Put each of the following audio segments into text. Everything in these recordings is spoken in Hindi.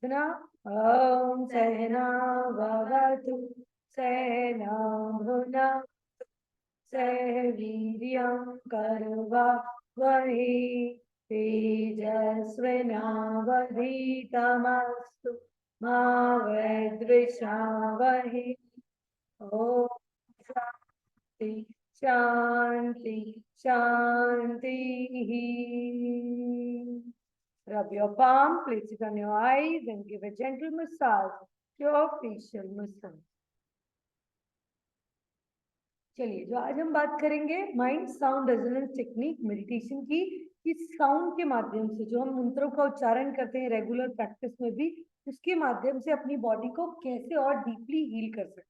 ना। ॐ सहना भवतु सहना भुनक्तु सह वीर्यं करवावहै तेजस्विनावधीतमस्तु मा विद्विषावहै। ॐ शान्ति शान्ति शान्ति। Rub your palm, place it on your eyes and give a gentle massage to your facial muscles. चलिए, जो आज हम बात करेंगे mind sound resonance technique meditation की, इस साउंड के माध्यम से जो हम मंत्रों का उच्चारण करते हैं रेगुलर प्रैक्टिस में भी, उसके माध्यम से अपनी बॉडी को कैसे और डीपली हील कर सकते हैं।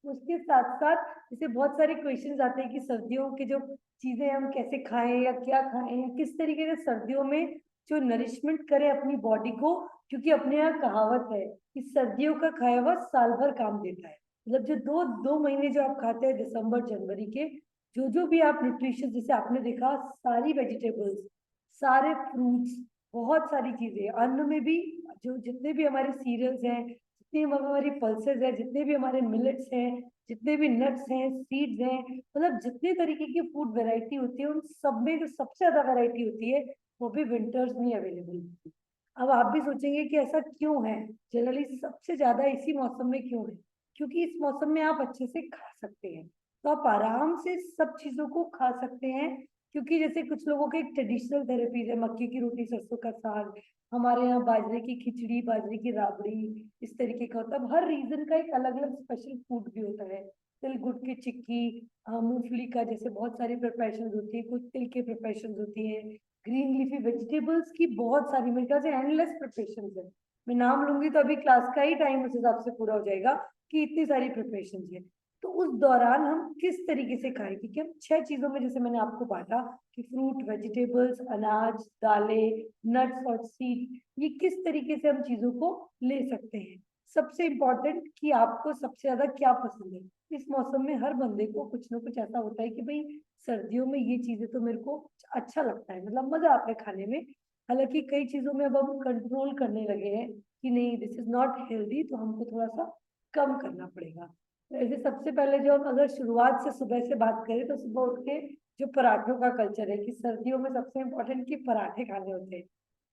उसके साथ साथ जैसे बहुत सारे क्वेश्चंस आते हैं कि सर्दियों की जो चीजें हम कैसे खाएं या क्या खाएं या किस तरीके से सर्दियों में जो नरिशमेंट करें अपनी बॉडी को, क्योंकि अपने यहाँ कहावत है कि सर्दियों का खाया हुआ साल भर काम देता है। मतलब जो दो दो महीने जो आप खाते हैं दिसंबर जनवरी के, जो भी आप न्यूट्रिशन, जैसे आपने देखा सारी वेजिटेबल्स, सारे फ्रूट्स, बहुत सारी चीजें अन्न में भी, जो जितने भी हमारे सीरियल्स हैं, जितनी हमारी पल्सेस हैं, जितने भी हमारे मिलेट्स हैं, जितने भी नट्स हैं, सीड्स हैं, मतलब जितने तरीके की फूड वैरायटी होती है, उन सब में जो सबसे ज्यादा वैरायटी होती है वो भी विंटर्स में अवेलेबल होती है। अब आप भी सोचेंगे कि ऐसा क्यों है, जनरली सबसे ज्यादा इसी मौसम में क्यों है? क्योंकि इस मौसम में आप अच्छे से खा सकते हैं, तो आप आराम से सब चीजों को खा सकते हैं। क्योंकि जैसे कुछ लोगों के एक ट्रेडिशनल थेरेपीज है, मक्के की रोटी सरसों का साग, हमारे यहाँ बाजरे की खिचड़ी, बाजरे की राबड़ी, इस तरीके का होता है। हर रीजन का एक अलग अलग स्पेशल फूड भी होता है। तिल गुड़ की चिक्की, मूंगफली का जैसे बहुत सारी प्रिपरेशन होती है, कुछ तिल के प्रिपरेशन होती है, ग्रीन लीफी वेजिटेबल्स की बहुत सारी, मेरे ख्याल से एंडलेस प्रिपरेशन है। मैं नाम लूंगी तो अभी क्लास का ही टाइम उस हिसाब से पूरा हो जाएगा कि इतनी सारी प्रिपरेशन है। तो उस दौरान हम किस तरीके से खाएं, क्योंकि हम 6 चीजों में, जैसे मैंने आपको बांटा कि फ्रूट, वेजिटेबल्स, अनाज, दालें, नट्स और सीड, ये किस तरीके से हम चीजों को ले सकते हैं। सबसे इम्पोर्टेंट कि आपको सबसे ज्यादा क्या पसंद है। इस मौसम में हर बंदे को कुछ ना कुछ ऐसा होता है कि भाई सर्दियों में ये चीजें तो मेरे को अच्छा लगता है, मतलब मजा आता है खाने में। हालांकि कई चीजों में अब हम कंट्रोल करने लगे हैं कि नहीं, दिस इज नॉट हेल्दी, तो हमको थोड़ा सा कम करना पड़ेगा। तो ऐसे सबसे पहले जो हम अगर शुरुआत से सुबह से बात करें, तो सुबह उठ के जो पराठों का कल्चर है कि सर्दियों में सबसे इम्पोर्टेंट कि पराठे खाने होते हैं,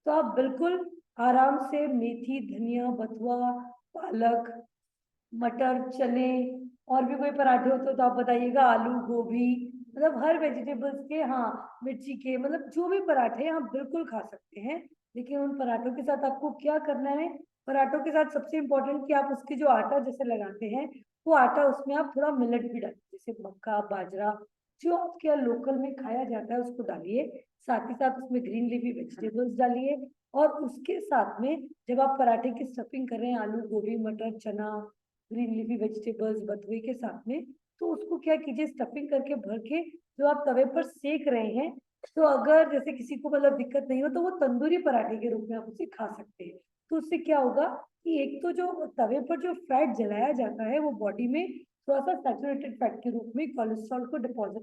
तो आप बिल्कुल आराम से मेथी, धनिया, बथुआ, पालक, मटर, चने, और भी कोई पराठे होते तो आप बताइएगा, आलू, गोभी, मतलब हर वेजिटेबल्स के, हाँ मिर्ची के, मतलब जो भी पराठे आप बिल्कुल खा सकते हैं। लेकिन उन पराठों के साथ आपको क्या करना है? पराठों के साथ सबसे इम्पोर्टेंट कि आप उसके जो आटा जैसे लगाते हैं, वो आटा उसमें आप थोड़ा मिलेट भी डालिए, जैसे मक्का, बाजरा, जो आपके यहाँ लोकल में खाया जाता है उसको डालिए। साथ ही साथ उसमें ग्रीन लीफी वेजिटेबल्स डालिए। और उसके साथ में जब आप पराठे की स्टफिंग कर रहे हैं, आलू, गोभी, मटर, चना, ग्रीन लीफी वेजिटेबल्स, बथुए के साथ में, तो उसको क्या कीजिए, स्टफिंग करके भर के जो आप तवे पर सेक रहे हैं, तो अगर जैसे किसी को मतलब दिक्कत नहीं हो तो वो तंदूरी पराठे के रूप में आप उसे खा सकते हैं। तो उससे क्या होगा कि एक तो जो तवे पर जो फैट जलाया जाता है वो बॉडी में थोड़ा सा सैचुरेटेड फैट के रूप में कोलेस्ट्रॉल को डिपॉजिट,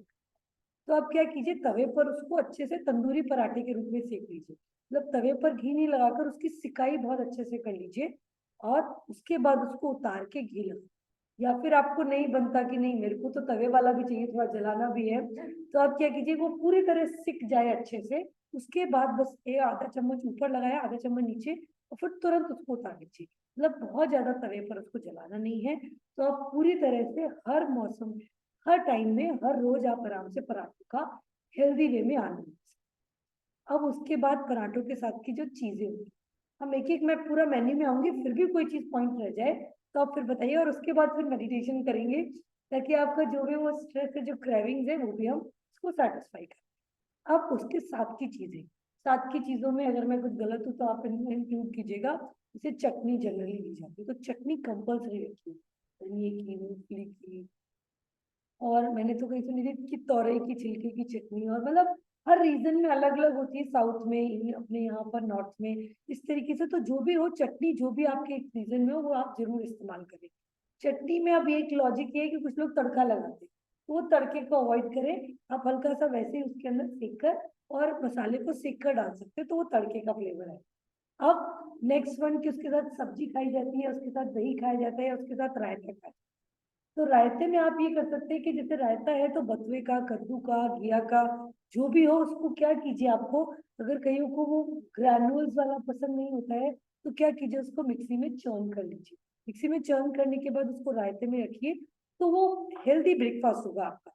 तो आप क्या कीजिए, तवे पर उसको अच्छे से तंदूरी पराठे के रूप में सेक लीजिए। मतलब तवे पर घी नहीं लगाकर उसकी सिकाई बहुत अच्छे से कर लीजिए, और उसके बाद उसको उतार के घी लगा। या फिर आपको नहीं बनता कि नहीं मेरे को तो तवे वाला भी चाहिए, थोड़ा जलाना भी है, तो आप क्या कीजिए, वो पूरी तरह सिक जाए अच्छे से, उसके बाद बस एक आधा चम्मच ऊपर लगाया, आधा चम्मच नीचे, और फिर तुरंत उसको उतार लीजिए। मतलब बहुत ज्यादा तवे पर उसको जलाना नहीं है। तो आप पूरी तरह से हर मौसम, हर टाइम में, हर रोज आप आराम से पराठों का हेल्दी वे में आनंद ले सकते। अब उसके बाद पराठों के साथ की जो चीजें होंगी, हम एक एक, मैं पूरा मेन्यू में आऊंगी, फिर भी कोई चीज पॉइंट रह जाए तो आप फिर बताइए, और उसके बाद फिर मेडिटेशन करेंगे, ताकि आपका जो भी वो स्ट्रेस है, जो क्रेविंग्स है, वो भी हम उसको सेटिस्फाई करें। अब उसके साथ की चीजें, साथ की चीजों में अगर मैं कुछ गलत हूँ तो आप इंक्लूड कीजिएगा। जैसे चटनी जनरली ली जाती है, तो चटनी कंपल्सरी रखिए, धनिए की, मूंगफली की, और मैंने तो कहीं सुनी थी कि तोरई की छिलके की चटनी, और मतलब हर रीजन में अलग अलग होती है, साउथ में, अपने यहाँ पर नॉर्थ में, इस तरीके से। तो जो भी हो चटनी, जो भी आपके रीजन में हो, वो आप जरूर इस्तेमाल करें। चटनी में अब एक लॉजिक ये है कि कुछ लोग तड़का लगाते हैं, तो वो तड़के को अवॉइड करें। आप हल्का सा वैसे ही उसके अंदर सेक कर और मसाले को सेक कर डाल सकते हैं, तो वो तड़के का फ्लेवर है। अब नेक्स्ट वन की उसके साथ सब्जी खाई जाती है, उसके साथ दही खाया जाता है, उसके साथ रायता खाया। तो रायते में आप ये कर सकते हैं कि जैसे रायता है तो बथुए का, कद्दू का, घिया का, जो भी हो उसको क्या कीजिए, आपको अगर कईयों को वो ग्रैन्युल्स वाला पसंद नहीं होता है तो क्या कीजिए, उसको मिक्सी में चर्न कर लीजिए। मिक्सी में चर्न करने के बाद उसको रायते में रखिए, तो वो हेल्दी ब्रेकफास्ट होगा आपका।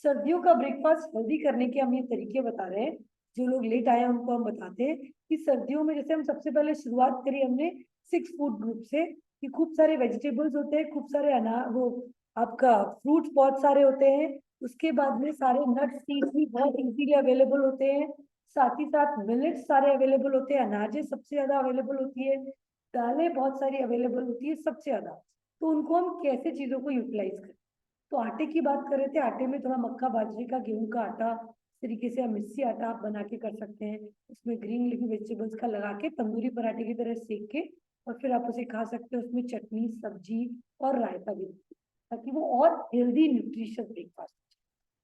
सर्दियों का ब्रेकफास्ट हेल्दी करने के हम ये तरीके बता रहे हैं, जो लोग लेट आए हैं उनको हम बताते हैं कि सर्दियों में जैसे हम सबसे पहले शुरुआत करी हमने 6 फूड ग्रुप से, कि खूब सारे वेजिटेबल्स होते हैं, खूब सारे अनाज, वो आपका फ्रूट्स बहुत सारे होते हैं, उसके बाद में सारे नट्स सीड्स भी बहुत इजीली अवेलेबल होते हैं, साथ ही साथ मिलेट्स सारे अवेलेबल होते हैं, अनाजें सबसे ज्यादा अवेलेबल होती है, दालें बहुत सारी अवेलेबल होती है सबसे ज्यादा। तो उनको हम कैसे चीजों को यूटिलाइज करें, तो आटे की बात कर रहे थे, आटे में थोड़ा मक्का, बाजरे का, गेहूं का आटा, इस तरीके से हम मिस्सी आटा आप बना के कर सकते हैं, उसमें ग्रीन लीफी वेजिटेबल्स का लगा के तंदूरी पराठे की तरह सेक के, और फिर आप उसे खा सकते हैं, उसमें चटनी, सब्जी और रायता भी, ताकि वो और हेल्दी न्यूट्रिशियस ब्रेकफास्ट।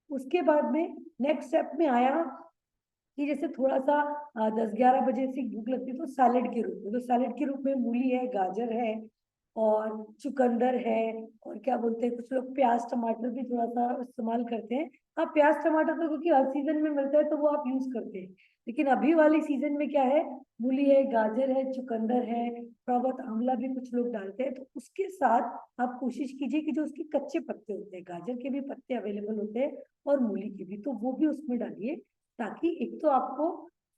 उसके बाद में नेक्स्ट स्टेप में आया कि जैसे थोड़ा सा 10-11 बजे से भूख लगती है तो सैलेड के रूप में, तो सैलेड के रूप में मूली है, गाजर है और चुकंदर है, और क्या बोलते हैं कुछ लोग प्याज टमाटर भी थोड़ा सा इस्तेमाल करते हैं। हाँ, प्याज टमाटर तो क्योंकि हर सीजन में मिलता है तो वो आप यूज करते हैं, लेकिन अभी वाली सीजन में क्या है, मूली है, गाजर है, चुकंदर है, थोड़ा बहुत आंवला भी कुछ लोग डालते हैं, तो उसके साथ आप कोशिश कीजिए कि जो उसके कच्चे पत्ते होते हैं, गाजर के भी पत्ते अवेलेबल होते हैं और मूली के भी, तो वो भी उसमें डालिए, ताकि एक तो आपको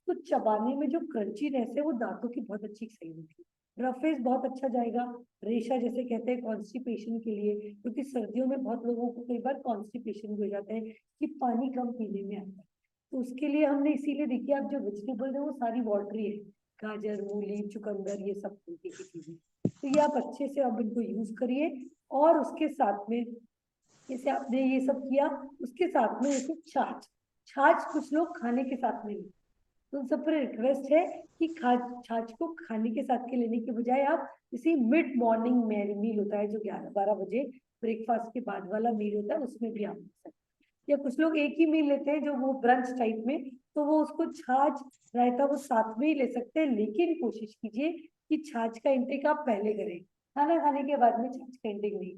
कुछ चबाने में जो क्रंचीनेस है वो दांतों की बहुत अच्छी सही होगी, रफेज बहुत अच्छा जाएगा, रेशा जैसे कहते हैं कॉन्स्टिपेशन के लिए, क्योंकि सर्दियों में बहुत लोगों को कई बार कॉन्स्टिपेशन भी हो जाता है कि पानी कम पीने में आता है, तो उसके लिए हमने इसीलिए देखिए आप जो वेजिटेबल्स है वो सारी वाटरी है, गाजर, मूली, चुकंदर, ये सब तरीके की चीजें, तो ये आप अच्छे से अब इनको यूज करिए। और उसके साथ में जैसे आपने ये सब किया, उसके साथ में जैसे छाछ, छाछ कुछ लोग खाने के साथ में, तो उन सब पर रिक्वेस्ट है कि छाछ को खाने के साथ के लेने के बजाय आप इसी मिड मॉर्निंग मील होता है जो 11-12 बजे ब्रेकफास्ट के बाद वाला मील होता है, उसमें भी आप ले सकते हैं। या कुछ लोग एक ही मील लेते हैं जो वो ब्रंच टाइप में, तो वो उसको छाछ, रायता वो साथ में ही ले सकते हैं, लेकिन कोशिश कीजिए कि छाछ का इंटेक आप पहले करें, खाना खाने के बाद में छाछ का इंटेक नहीं,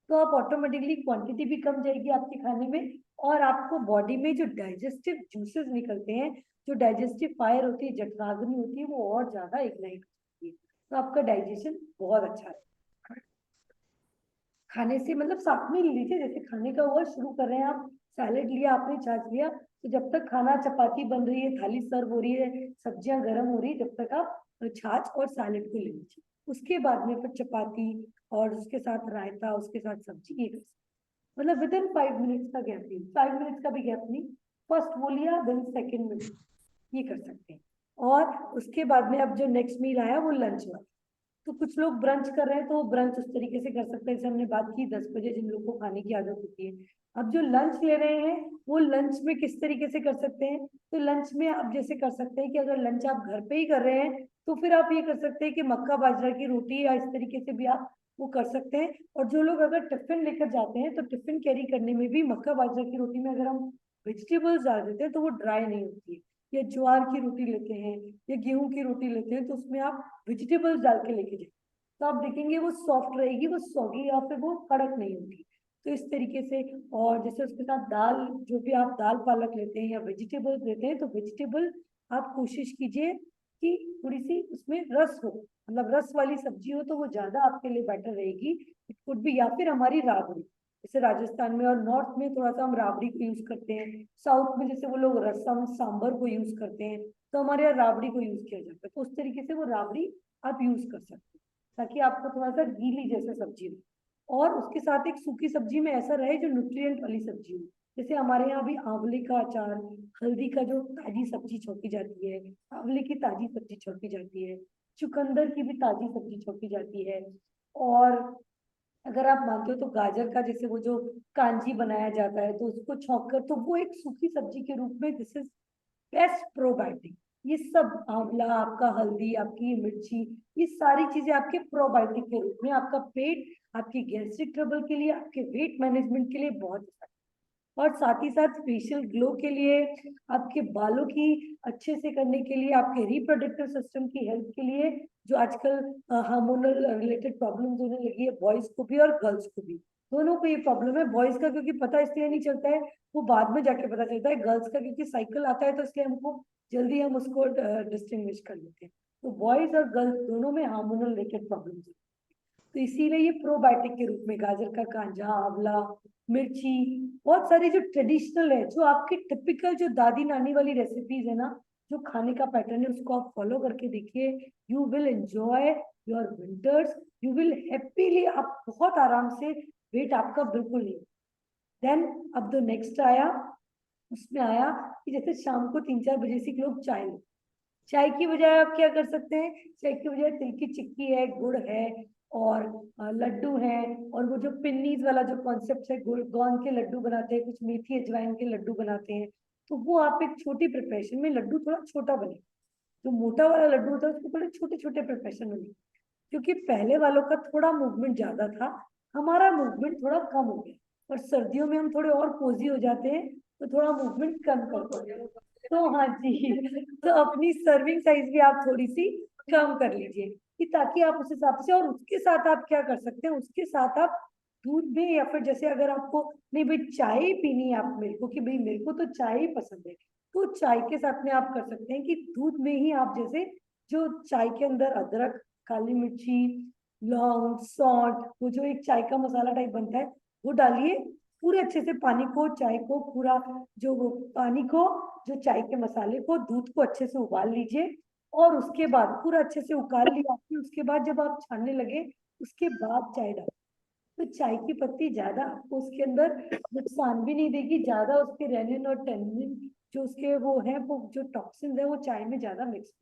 तो आप ऑटोमेटिकली क्वांटिटी भी कम जाएगी आपके खाने में, और आपको बॉडी में जो डाइजेस्टिव जूसेस निकलते हैं, जो डाइजेस्टिव फायर होती है, जठराग्नि होती है, वो और ज्यादा इग्नाइट होती है, तो आपका डाइजेशन बहुत अच्छा है। खाने से मतलब साथ में ले लीजिए, जैसे खाने का हुआ शुरू कर रहे हैं आप, सैलेड लिया आपने, छाछ लिया, तो जब तक खाना चपाती बन रही है, थाली सर्व हो रही है, सब्जियां गर्म हो रही है, जब तक आप छाछ और सैलेड को ले लीजिए, उसके बाद में फिर चपाती और उसके साथ रायता, उसके साथ सब्जी, ये कर सकते हैं। मतलब विद इन 5 मिनट्स का गैप नहीं, 5 मिनट्स का भी गैप नहीं, फर्स्ट वो लिया देन सेकेंड में, ये कर सकते हैं। और उसके बाद में अब जो नेक्स्ट मील आया वो लंच वाला, तो कुछ लोग ब्रंच कर रहे हैं तो ब्रंच उस तरीके से कर सकते हैं, जैसे हमने बात की 10 बजे जिन लोगों को खाने की आदत होती है। अब जो लंच ले रहे हैं वो लंच में किस तरीके से कर सकते हैं, तो लंच में आप जैसे कर सकते हैं कि अगर लंच आप घर पे ही कर रहे हैं तो फिर आप ये कर सकते हैं कि मक्का बाजरा की रोटी या इस तरीके से भी आप वो कर सकते हैं। और जो लोग अगर टिफिन लेकर जाते हैं तो टिफिन कैरी करने में भी मक्का बाजरा की रोटी में अगर हम वेजिटेबल्स डाल देते हैं तो वो ड्राई नहीं होती है, या ज्वार की रोटी लेते हैं या गेहूं की रोटी लेते हैं तो उसमें आप वेजिटेबल्स डाल के लेके जाए, तो आप देखेंगे वो सॉफ्ट रहेगी, वो सॉगी या फिर वो कड़क नहीं होगी, तो इस तरीके से। और जैसे उसके साथ दाल, जो भी आप दाल पालक लेते हैं या वेजिटेबल्स लेते हैं, तो वेजिटेबल आप कोशिश कीजिए कि थोड़ी सी उसमें रस हो, मतलब रस वाली सब्जी हो तो वो ज्यादा आपके लिए बेटर रहेगी। इट कुड भी, या फिर हमारी राबड़ी, जैसे राजस्थान में और नॉर्थ में थोड़ा सा हम राबड़ी को यूज करते हैं, साउथ में जैसे वो लोग रसम सांबर को यूज करते हैं, तो हमारे यहाँ राबड़ी को यूज किया जाता है, तो उस तरीके से वो राबड़ी आप यूज कर सकते हैं, ताकि आपको थोड़ा सा गीली जैसे सब्जी हो, और उसके साथ एक सूखी सब्जी में ऐसा रहे जो न्यूट्रिएंट वाली सब्जी हो, जैसे हमारे यहाँ भी आंवले का अचार, हल्दी का जो ताजी सब्जी छोकी जाती है, आंवले की ताजी सब्जी छोकी जाती है, चुकंदर की भी ताजी सब्जी छोकी जाती है, और अगर आप मानते हो तो गाजर का जैसे वो जो कांजी बनाया जाता है तो उसको छौंक कर, तो वो एक सूखी सब्जी के रूप में, दिस इज बेस्ट प्रोबायोटिक। ये सब आंवला, आपका हल्दी, आपकी मिर्ची, ये सारी चीजें आपके प्रोबायोटिक के रूप में आपका पेट, आपकी गैस्ट्रिक ट्रबल के लिए, आपके वेट मैनेजमेंट के लिए बहुत अच्छा है। और साथ ही साथ फेशियल ग्लो के लिए, आपके बालों की अच्छे से करने के लिए, आपके रिप्रोडक्टिव सिस्टम की हेल्थ के लिए, जो आजकल हार्मोनल रिलेटेड प्रॉब्लम्स होने लगी है बॉयज को भी और गर्ल्स को भी, दोनों को ये प्रॉब्लम है। बॉयज का क्योंकि पता इसलिए नहीं चलता है, वो बाद में जाके पता चलता है। गर्ल्स का क्योंकि साइकिल आता है तो इसलिए हमको जल्दी हम उसको डिस्टिंग्विश कर लेते हैं। तो बॉयज और गर्ल्स दोनों में हार्मोनल रिलेटेड प्रॉब्लम्स है। तो इसीलिए ये प्रोबायोटिक के रूप में गाजर का कांजा, आंवला, मिर्ची, बहुत सारी जो ट्रेडिशनल है, जो आपकी टिपिकल जो दादी नानी वाली रेसिपीज है ना, जो खाने का पैटर्न है, उसको आप फॉलो करके देखिए। You will enjoy your winters, you will happily, आप बहुत आराम से, वेट आपका बिल्कुल नहीं। देन अब जो नेक्स्ट आया, उसमें आया कि जैसे शाम को 3-4 बजे से लोग चाय, चाय की बजाय आप क्या कर सकते हैं, चाय की बजाय तिल की चिक्की है, गुड़ है, और लड्डू है, और वो जो पिन्नीज वाला जो कॉन्सेप्ट है, गुड़ गोंद के लड्डू बनाते हैं, कुछ मेथी अजवाइन के लड्डू बनाते हैं। तो वो आप एक छोटी प्रिपरेशन में, लड्डू थोड़ा छोटा बने, जो मोटा वाला लड्डू होता है उसको थोड़े छोटे छोटे प्रिपरेशन में बने, क्योंकि पहले वालों का थोड़ा मूवमेंट ज्यादा था, हमारा मूवमेंट थोड़ा कम हो गया, और सर्दियों में हम थोड़े और कोजी हो जाते हैं, तो थोड़ा मूवमेंट कम करते हैं। तो हाँ जी, तो अपनी सर्विंग साइज भी आप थोड़ी सी कम कर लीजिए, कि ताकि आप उस हिसाब से, और उसके साथ आप क्या कर सकते हैं, उसके साथ आप दूध में, या फिर जैसे अगर आपको नहीं भाई चाय ही पीनी है आप, मेरे को कि भाई मेरे को तो चाय ही पसंद है, तो चाय के साथ में आप कर सकते हैं कि दूध में ही आप जैसे, जो चाय के अंदर अदरक, काली मिर्ची, लौंग, सौंठ, वो जो एक चाय का मसाला टाइप बनता है, वो डालिए। पूरे अच्छे से पानी को, चाय को पूरा, जो वो पानी को, जो चाय के मसाले को, दूध को अच्छे से उबाल लीजिए, और उसके बाद पूरा अच्छे से उबाल लिया आपने, उसके बाद जब आप छानने लगे, उसके बाद चाय डाल। तो चाय की पत्ती ज्यादा आपको उसके अंदर नुकसान भी नहीं देगी, ज्यादा उसके रेनिन और टेनिन जो उसके वो है, वो जो टॉक्सिन है, वो चाय में ज्यादा मिक्स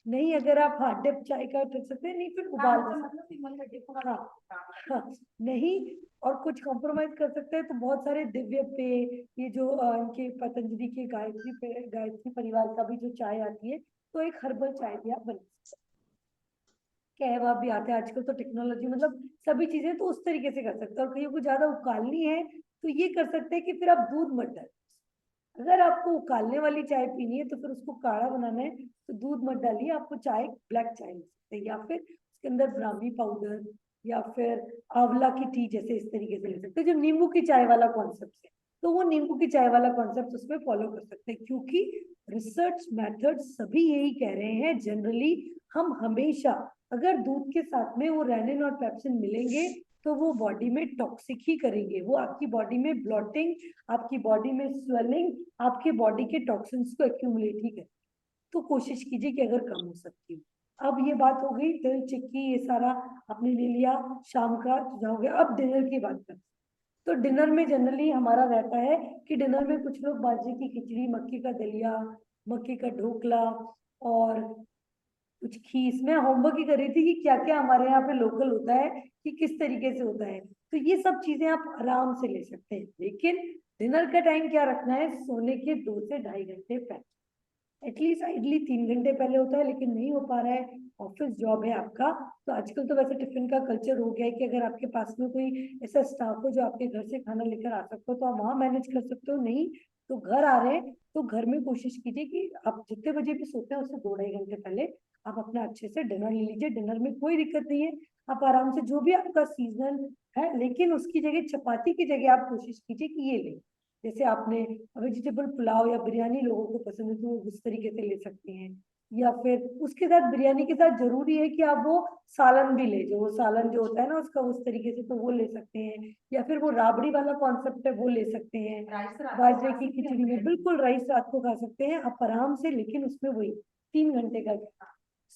नहीं। अगर आप हार्ड डिप चाय का कर सकते हैं, नहीं फिर उबाल सकते, हाँ हाँ, नहीं, और कुछ कॉम्प्रोमाइज कर सकते हैं तो बहुत सारे दिव्य पे, ये जो इनके पतंजलि के गायत्री पे, गायत्री परिवार का भी जो चाय आती है, तो एक हर्बल चाय भी आप बना, कहवा भी आता है आजकल, तो टेक्नोलॉजी मतलब सभी चीजें तो उस तरीके से कर सकते हैं। और कहीं को ज्यादा उकालनी है तो ये कर सकते हैं कि फिर आप दूध मत डालें, अगर आपको उकालने वाली चाय पीनी है तो फिर उसको काढ़ा बनाना है, तो दूध मत डालिए, आपको चाय ब्लैक चाय मिल सकती है, या फिर उसके अंदर ब्राह्मी पाउडर, या फिर आंवला की टी जैसे इस तरीके से ले सकते हैं, जो नींबू की चाय वाला कॉन्सेप्ट है, तो वो नींबू की चाय वाला कॉन्सेप्ट उसमें फॉलो कर सकते हैं, क्योंकि रिसर्च मेथड सभी यही कह रहे हैं। जनरली हम हमेशा, अगर दूध के साथ में वो रेनिन और पेप्सिन मिलेंगे, तो वो बॉडी में टॉक्सिक ही करेंगे, वो आपकी बॉडी में ब्लॉटिंग, आपकी बॉडी में स्वेलिंग, आपके बॉडी के टॉक्सिन्स को एक्यूमुलेट ही करे। तो कोशिश कीजिए कि अगर कम हो सकती हो। अब ये बात हो गई तिल चिक्की, ये सारा आपने ले लिया, शाम का हो गया। अब डिनर की बात करते हैं। तो डिनर में जनरली हमारा रहता है कि डिनर में कुछ लोग बाजरे की खिचड़ी, मक्की का दलिया, मक्की का ढोकला, और कुछ खीस, मैं होमवर्क ही कर रही थी कि क्या क्या हमारे यहाँ पे लोकल होता है, कि किस तरीके से होता है, तो ये सब चीजें आप आराम से ले सकते हैं। लेकिन डिनर का टाइम क्या रखना है, सोने के 2 से ढाई घंटे पहले, एटलीस्ट आइडली 3 घंटे पहले होता है, लेकिन नहीं हो पा रहा है, ऑफिस जॉब है आपका, तो आजकल तो वैसे टिफिन का कल्चर हो गया है कि अगर आपके पास में कोई ऐसा स्टाफ हो जो आपके घर से खाना लेकर आ सकते हो, तो आप वहां मैनेज कर सकते हो। नहीं तो घर आ रहे हैं तो घर में कोशिश कीजिए कि आप जितने बजे भी सोते हैं उससे 2-2.5 घंटे पहले आप अपना अच्छे से डिनर ले लीजिए। डिनर में कोई दिक्कत नहीं है, आप आराम से जो भी आपका सीजनल है, लेकिन उसकी जगह चपाती की जगह आप कोशिश कीजिए कि ये ले, जैसे आपने वेजिटेबल पुलाव या बिरयानी लोगों को पसंद है तो वो उस तरीके से ले सकते हैं, या फिर उसके साथ, बिरयानी के साथ जरूरी है कि आप वो सालन भी ले, जो वो सालन जो होता है ना उसका, उस तरीके से तो वो ले सकते हैं, या फिर वो राबड़ी वाला कॉन्सेप्ट है वो ले सकते हैं। बाजरे की खिचड़ी में बिल्कुल राइस रात को खा सकते हैं आप आराम से, लेकिन उसमें वही 3 घंटे का gap।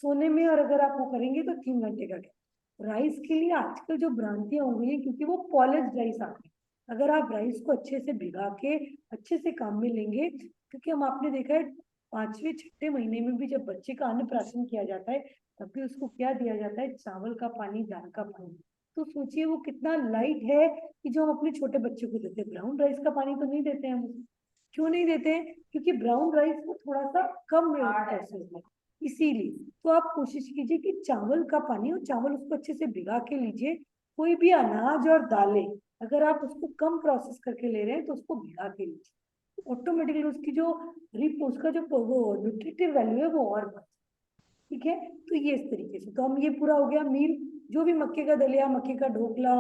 सोने में, और अगर आप वो करेंगे तो 3 घंटे का gap। राइस के लिए आजकल जो भ्रांतियां हो गई है, क्योंकि वो पॉलिश राइस आ गई, अगर आप राइस को अच्छे से भिगा के अच्छे से काम में लेंगे, क्योंकि हम आपने देखा है 5वें 6ठे महीने में भी जब बच्चे का अन्नप्राशन किया जाता है, तब भी उसको क्या दिया जाता है, चावल का पानी, दाल का पानी। तो सोचिए वो कितना लाइट है कि जो हम अपने छोटे बच्चे को देते हैं। ब्राउन राइस का पानी तो नहीं देते हैं हम उसे। क्यों नहीं देते हैं, क्योंकि ब्राउन राइस को थोड़ा सा कम में होता है, इसीलिए। तो आप कोशिश कीजिए कि चावल का पानी, और चावल उसको अच्छे से भिगा के लीजिए। कोई भी अनाज और दालें अगर आप उसको कम प्रोसेस करके ले रहे हैं तो उसको भिगा के लीजिए, ऑटोमेटिकली उसकी जो उसका जो वो न्यूट्रिटिव वैल्यू है वो और बढ़, ठीक है। तो ये इस तरीके से, तो हम ये पूरा हो गया मील, जो भी मक्के का दलिया, मक्के का ढोकला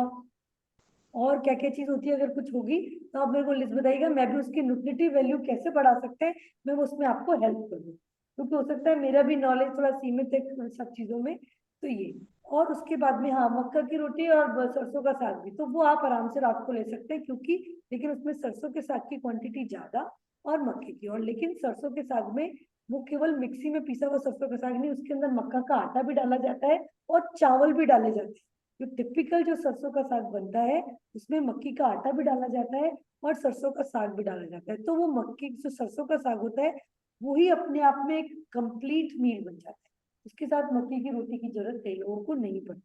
और क्या क्या चीज होती है, अगर कुछ होगी तो आप मेरे को लिस्ट बताइएगा, मैं भी उसकी न्यूट्रिटिव वैल्यू कैसे बढ़ा सकते हैं मैं वो उसमें आपको हेल्प करूँ, क्योंकि हो सकता है मेरा भी नॉलेज थोड़ा सीमित है सब चीजों में। तो ये, और उसके बाद में हाँ, मक्का की रोटी और सरसों का साग भी, तो वो आप आराम से रात को ले सकते हैं, क्योंकि लेकिन उसमें सरसों के साग की क्वांटिटी ज्यादा और मक्के की, और लेकिन सरसों के साग में वो केवल मिक्सी में पिसा हुआ सरसों का साग नहीं, उसके अंदर मक्का का आटा भी डाला जाता है और चावल भी डाले जाते हैं। जो टिपिकल जो सरसों का साग बनता है उसमें मक्की का आटा भी डाला जाता है और सरसों का साग भी डाला जाता है, तो वो मक्की जो सरसों का साग होता है वही अपने आप में एक कंप्लीट मील बन जाता है, उसके साथ मक्की की रोटी की जरूरत कई लोगों को नहीं पड़ती।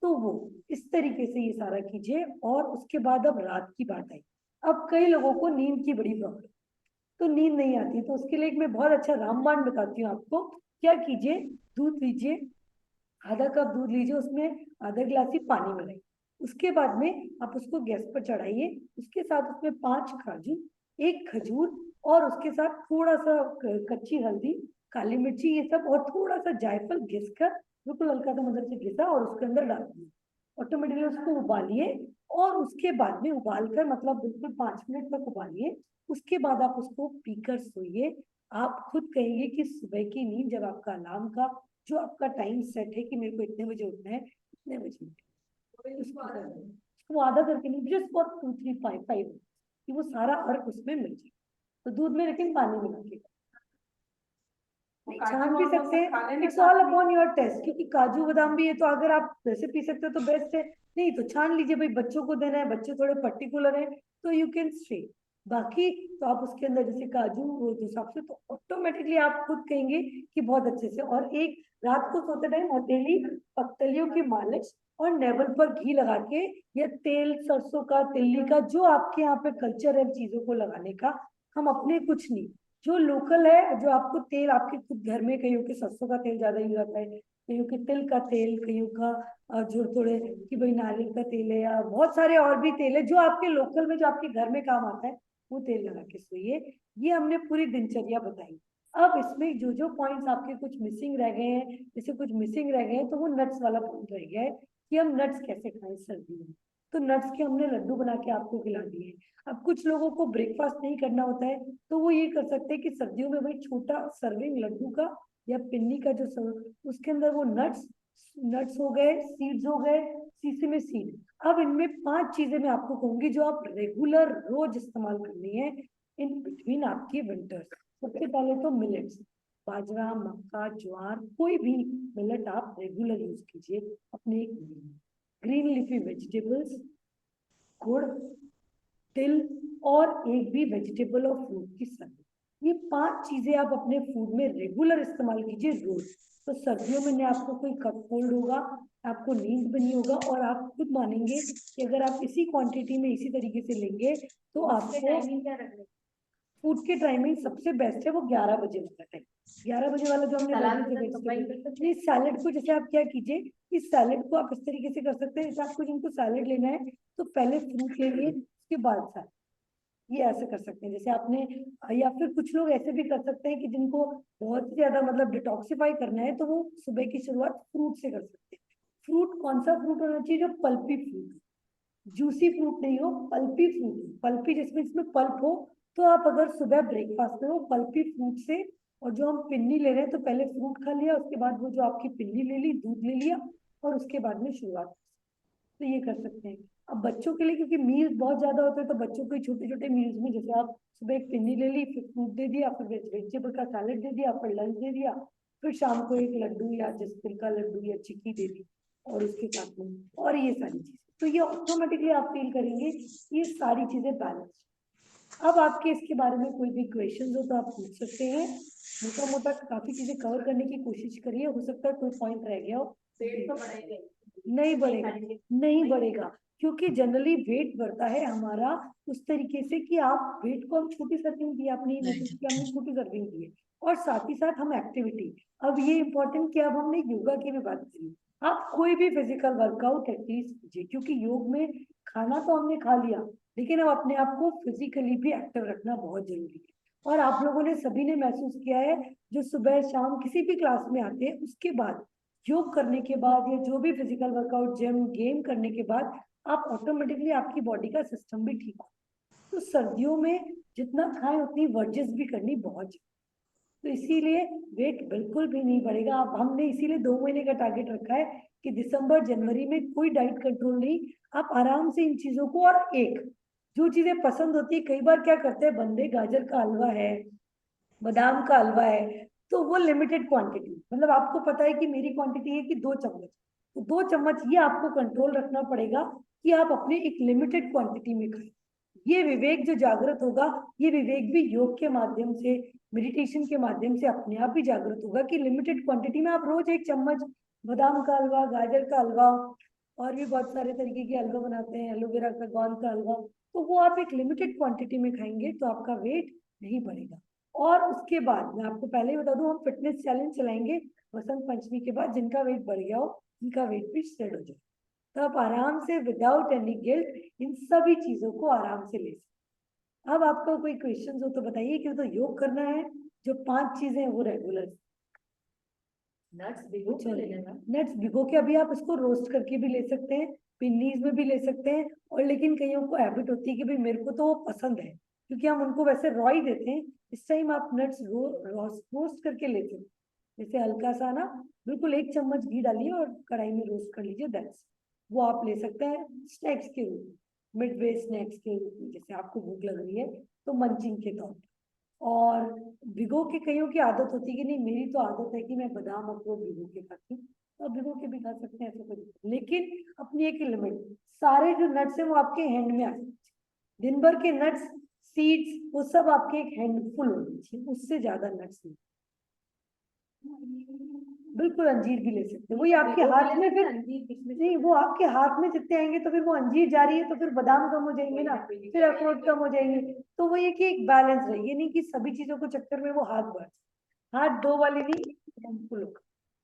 तो वो इस तरीके से ये सारा कीजिए, और उसके बाद अब रात की बात आई। अब कई लोगों को नींद की बड़ी प्रॉब्लम, तो नींद नहीं आती, तो उसके लिए एक मैं बहुत अच्छा रामबाण बताती हूँ आपको। क्या कीजिए, दूध लीजिए, आधा कप दूध लीजिए, उसमें आधा गिलास ही पानी मिलाइए, उसके बाद में आप उसको गैस पर चढ़ाइए, उसके साथ उसमें 5 काजू, 1 खजूर, और उसके साथ थोड़ा सा कच्ची हल्दी, काली मिर्ची, ये सब, और थोड़ा सा जायफल घिस कर, बिल्कुल हल्का सा मदद से घिसा और उसके अंदर डाल दिए, ऑटोमेटिकली उसको उबालिए, और उसके बाद में उबाल कर मतलब बिल्कुल 5 मिनट तक उबालिए, उसके बाद आप उसको पीकर सोइए। आप खुद कहेंगे कि सुबह की नींद जब आपका अलार्म का जो आपका टाइम सेट है कि मेरे को इतने बजे उठना है, इतने बजे उसको आधा करके नहीं, जस्ट फॉर 2 3 5 5 कि वो सारा अर्क उसमें मिल जाए। तो दूध में लेकिन पानी मिला के छान भी सकते हैं, it's all upon your taste, क्योंकि काजू बादाम भी है, तो अगर आप वैसे पी सकते हो तो बेस्ट है, नहीं तो छान लीजिए, भाई बच्चों को देना है, बच्चे थोड़े पर्टिकुलर है तो यू कैन स्टे, बाकी तो आप उसके अंदर जैसे काजू वो हिसाब से, तो ऑटोमेटिकली आप खुद कहेंगे कि बहुत अच्छे से। और एक, रात को सोते टाइम हथेली पतलियों की मालिश और नेवल पर घी लगा के, या तेल सरसों का, तिल्ली का, जो आपके यहाँ पे कल्चर है चीजों को लगाने का, हम अपने कुछ नहीं, जो लोकल है, जो आपको तेल आपके खुद घर में, कईयों के सरसों का तेल ज्यादा यूज आता है, कईयों के तिल का तेल, कईयों का जो थोड़े कि भाई नारियल का तेल है, या बहुत सारे और भी तेल है जो आपके लोकल में, जो आपके घर में काम आता है, वो तेल लगा के सोइए। ये हमने पूरी दिनचर्या बताई। अब इसमें जो जो पॉइंट्स आपके कुछ मिसिंग रह गए हैं, जैसे कुछ मिसिंग रह गए हैं, तो वो नट्स वाला पॉइंट रह गया है कि हम नट्स कैसे खाएं सर्दी में, तो नट्स के हमने लड्डू बना के आपको खिला दिए। अब कुछ लोगों को ब्रेकफास्ट नहीं करना होता है, तो वो ये कर सकते हैं कि सर्दियों में भाई छोटा सर्विंग लड्डू का या पिन्नी का जो उसके अंदर वो नट्स नट्स हो गए, सीड्स हो गए, सीसमे सीड। अब इनमें 5 चीजें मैं आपको कहूंगी जो आप रेगुलर रोज इस्तेमाल करनी है इन बिटवीन आपकी विंटर्स। सबसे पहले तो मिलेट्स, बाजरा, मक्का, ज्वार, कोई भी मिलेट आप रेगुलर यूज कीजिए अपने। ग्रीन लीफी वेजिटेबल्स, गुड़, तिल, और एक भी वेजिटेबल और फ्रूट की सब्जी, ये 5 चीजें आप अपने फूड में रेगुलर इस्तेमाल कीजिए रोज। तो सर्दियों में ना आपको कोई कफ कोल्ड होगा, आपको नींद भी नहीं होगा, और आप खुद मानेंगे कि अगर आप इसी क्वांटिटी में इसी तरीके से लेंगे तो आपको फूड की टाइमिंग सबसे बेस्ट है वो 11 बजे वाला टाइम, 11 बजे वाला जो हमने नहीं, सैलेड को जैसे आप क्या कीजिए, इस सैलेड को आप इस तरीके से कर सकते हैं, जैसे आपको जिनको सैलेड लेना है तो पहले फ्रूट ले लिए, उसके बाद सैलेड, ये ऐसे कर सकते हैं जैसे आपने। या फिर कुछ लोग ऐसे भी कर सकते हैं कि जिनको बहुत ज्यादा मतलब डिटॉक्सिफाई करना है, तो वो सुबह की शुरुआत फ्रूट से कर सकते हैं। फ्रूट कौन सा फ्रूट होना चाहिए, जो पल्पी फ्रूट, जूसी फ्रूट नहीं हो, पल्पी फ्रूट, पल्पी जिसमें इसमें पल्प हो। तो आप अगर सुबह ब्रेकफास्ट में वो पल्पी फ्रूट से, और जो हम पिन्नी ले रहे हैं तो पहले फ्रूट खा लिया, उसके बाद वो जो आपकी पिन्नी ले ली, दूध ले लिया, और उसके बाद में शुरुआत, तो ये कर सकते हैं। अब बच्चों के लिए क्योंकि मील्स बहुत ज्यादा होते हैं, तो बच्चों के छोटे छोटे मील्स में जैसे आप सुबह एक पिन्नी ले ली, फिर फ्रूट दे दिया, फिर वेजिटेबल का सैलेड दे दिया, फिर लंच दे दिया, फिर शाम को एक लड्डू या जैसे तिल का लड्डू या चिक्की दे दी, और उसके साथ में और ये सारी चीजें, तो ये ऑटोमेटिकली आप फील करेंगे ये सारी चीजें बैलेंस। अब आपके इसके बारे में कोई भी क्वेश्चन हो तो आप पूछ सकते हैं। मोटा मोटा काफी चीजें कवर करने की कोशिश करिए, हो सकता है कोई पॉइंट रह गया हो। नहीं बढ़ेगा, नहीं बढ़ेगा, क्योंकि जनरली वेट बढ़ता है हमारा उस तरीके से कि आप वेट को हम छोटी सर्विंग दी, आपने नोटिस किया हमने छोटी सर्विंग दी है, और साथ ही साथ हम एक्टिविटी। अब ये इम्पोर्टेंट कि अब हमने योगा की भी बात की, आप कोई भी फिजिकल वर्कआउट एटलीस्ट कीजिए, क्योंकि योग में खाना तो हमने खा लिया, लेकिन अब अपने आप को फिजिकली भी एक्टिव रखना बहुत जरूरी है। और आप लोगों ने सभी ने महसूस किया है, जो सुबह शाम किसी भी क्लास में आते हैं, उसके बाद योग करने के बाद या जो भी फिजिकल वर्कआउट जिम गेम करने के बाद आप ऑटोमेटिकली आपकी बॉडी का सिस्टम भी ठीक हो। तो सर्दियों में जितना खाएं उतनी वर्जिश भी करनी बहुत जरूरी। तो इसीलिए वेट बिल्कुल भी नहीं बढ़ेगा। आप हमने इसीलिए 2 महीने का टारगेट रखा है कि दिसंबर जनवरी में कोई डाइट कंट्रोल नहीं। आप आराम से इन चीजों को, और एक जो चीजें पसंद होती है, कई बार क्या करते हैं बंदे, गाजर का हलवा है, बादाम का हलवा है, तो वो लिमिटेड क्वांटिटी, मतलब आपको पता है कि मेरी क्वांटिटी है कि 2 चम्मच, तो 2 चम्मच ये आपको कंट्रोल रखना पड़ेगा कि आप अपने एक लिमिटेड क्वांटिटी में खाएं। ये विवेक जो जागृत होगा, ये विवेक भी योग के माध्यम से, मेडिटेशन के माध्यम से अपने आप ही जागृत होगा कि लिमिटेड क्वांटिटी में आप रोज 1 चम्मच बादाम का हलवा, गाजर का हलवा, और भी बहुत सारे तरीके के हलवा बनाते हैं, एलोवेरा का, गोंद का हलवा, तो वो आप एक लिमिटेड क्वांटिटी में खाएंगे तो आपका वेट नहीं बढ़ेगा। और उसके बाद मैं आपको पहले ही बता दूं, हम फिटनेस चैलेंज चलाएंगे वसंत पंचमी के बाद। जिनका वेट बढ़ गया हो उनका वेट भी स्टेड हो जाए, तो आप आराम से विदाउट एनी गिल्ट इन सभी चीजों को आराम से ले सकते। अब आपका कोई क्वेश्चन हो तो बताइए, कि तो योग करना है, जो 5 चीजें हैं वो रेगुलर। नट्स भिगो के ले लेना। नट्स भिगो के अभी आप इसको रोस्ट करके भी ले सकते हैं, पिन्नीज में भी ले सकते हैं, और लेकिन कईयों को हैबिट होती है कि भाई मेरे को तो वो पसंद है, क्योंकि हम उनको वैसे रॉ ही देते हैं। इस टाइम आप नट्स रोस्ट करके लेते हैं, जैसे हल्का सा ना, बिल्कुल 1 चम्मच घी डालिए और कढ़ाई में रोस्ट कर लीजिए, दैट्स, वो आप ले सकते हैं स्नैक्स के रूप में, मिड वे स्नैक्स के रूप में, जैसे आपको भूख लग रही है तो मंचिंग के तौर पर। और भिगो के कईयों की आदत होती है कि नहीं, मेरी तो आदत है कि मैं बादाम अखरोट भिगो के खाती हूँ, तो आप भिगो के भी खा सकते हैं, ऐसा कोई दिक्कत नहीं। लेकिन अपनी एक लिमिट, सारे जो नट्स हैं वो आपके हैंड में आ जाए, दिन भर के नट्स, सीड्स, वो सब आपके एक हैंडफुल होने चाहिए, उससे ज्यादा नट्स नहीं। बिल्कुल अंजीर भी ले सकते हैं, वही आपके हाथ में, फिर नहीं, वो आपके हाथ में जितने आएंगे तो फिर वो अंजीर जा रही है तो फिर बादाम कम हो जाएंगे ना, फिर अखरोट कम हो जाएंगे। तो वो ये कि एक बैलेंस रहे, ये नहीं कि सभी चीजों को चक्कर में वो हाथ बढ़, हाथ दो वाली नहीं, हैंडफुल होगा।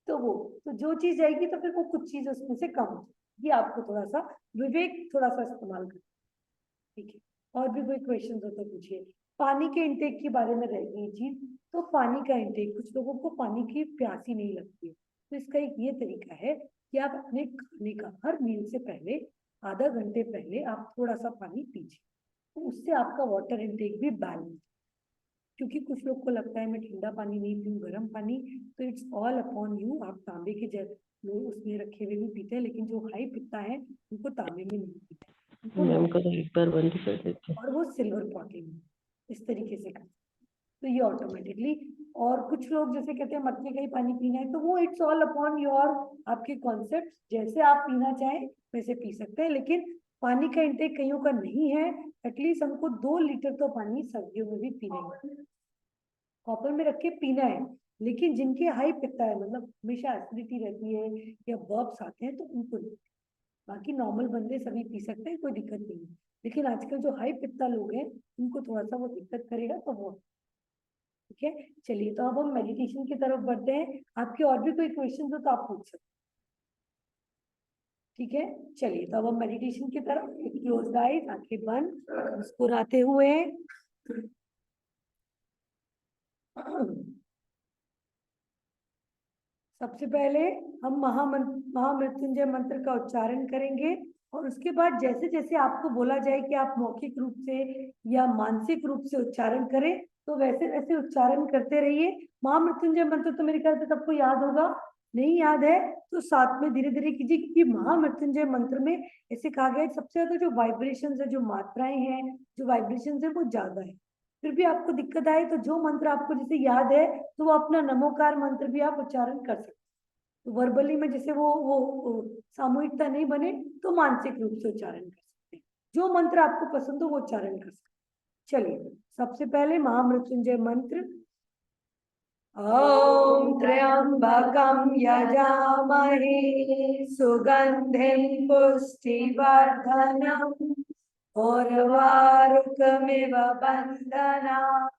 तो वो, तो जो चीज जाएगी तो फिर वो कुछ चीज उसमें से कम हो जाएगी। ये आपको थोड़ा सा विवेक थोड़ा सा इस्तेमाल कर, ठीक है। और भी कोई क्वेश्चन हो तो पूछिए। पानी के इंटेक के बारे में रह गई चीज, तो पानी का इंटेक, कुछ लोगों को पानी की प्यास ही नहीं लगती है, तो इसका एक ये तरीका है कि आप अपने खाने का हर मील से पहले, आधा घंटे पहले आप थोड़ा सा पानी पीजिए, तो उससे आपका वाटर इंटेक भी बैलेंस। क्योंकि कुछ लोग को लगता है मैं ठंडा पानी नहीं पीऊँ, गर्म पानी, तो इट्स ऑल अपॉन यू। आप तांबे के जल लोग उसमें रखे हुए भी पीते हैं, लेकिन जो हाई पीता है उनको तांबे में नहीं पीते, मैम को तो एक बार बंद कर देते हैं। और वो सिल्वर पॉटी में इस तरीके से कर, तो ये ऑटोमेटिकली। और कुछ लोग जैसे कहते हैं मटके का ही पानी पीना है, तो वो इट्स ऑल अपॉन योर, आपके कॉन्सेप्ट, जैसे आप पीना चाहें वैसे पी सकते हैं। लेकिन पानी का इंटेक कईयों का नहीं है, एटलीस्ट हमको 2 लीटर तो पानी सर्दियों में भी पीना है, कॉपर में रख के पीना है। लेकिन जिनके हाई पित्ता है, मतलब हमेशा एसिडिटी रहती है या बर्ब्स आते हैं, तो उनको नहीं। बाकी नॉर्मल बंदे सभी पी सकते हैं, कोई दिक्कत नहीं है। लेकिन आजकल जो हाई पित्ता लोग हैं उनको थोड़ा सा वो दिक्कत करेगा, तो वो, ठीक है। चलिए, तो अब हम मेडिटेशन की तरफ बढ़ते हैं। आपके और भी कोई क्वेश्चन हो तो आप पूछ सकते हैं, ठीक है। चलिए, तो अब हम मेडिटेशन की तरफ, क्लोज आइज, आंखें बंद, मुस्कुराते हुए। सबसे पहले हम महामृत्युंजय मंत्र का उच्चारण करेंगे, और उसके बाद जैसे जैसे आपको बोला जाए कि आप मौखिक रूप से या मानसिक रूप से उच्चारण करें, तो वैसे वैसे उच्चारण करते रहिए। महामृत्युंजय मंत्र तो मेरे ख्याल से सबको याद होगा, नहीं याद है तो साथ में धीरे धीरे कीजिए, क्योंकि महामृत्युंजय मंत्र में ऐसे कहा गया है सबसे ज्यादा जो वाइब्रेशन है, जो मात्राएं हैं, जो वाइब्रेशन है वो ज्यादा है। फिर भी आपको दिक्कत आए तो जो मंत्र आपको जैसे याद है, तो वो अपना नमोकार मंत्र भी आप उच्चारण कर सकते हैं। तो वर्बली में जैसे वो सामूहिकता नहीं बने, तो मानसिक रूप से उच्चारण कर सकते हैं। जो मंत्र आपको पसंद हो वो उच्चारण कर सकते हैं। चलिए, सबसे पहले महामृत्युंजय मंत्र। ॐ त्र्यंबकं यजामहे सुगंधिं पुष्टिवर्धनम् उर्वारुकमिव बन्धनात्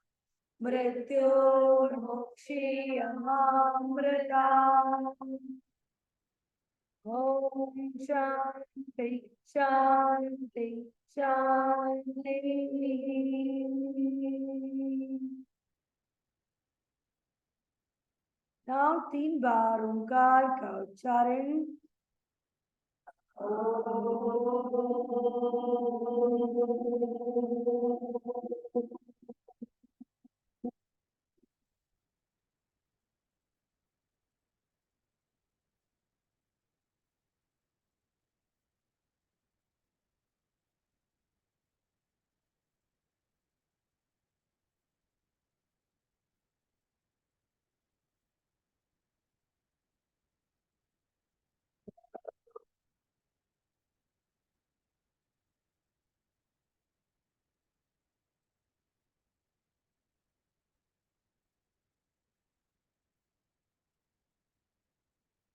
मृत्योर्मुक्षीयमामृतात्। ओम शांति शांति शांति। नाउ 3 बार ओंकार का उच्चारण।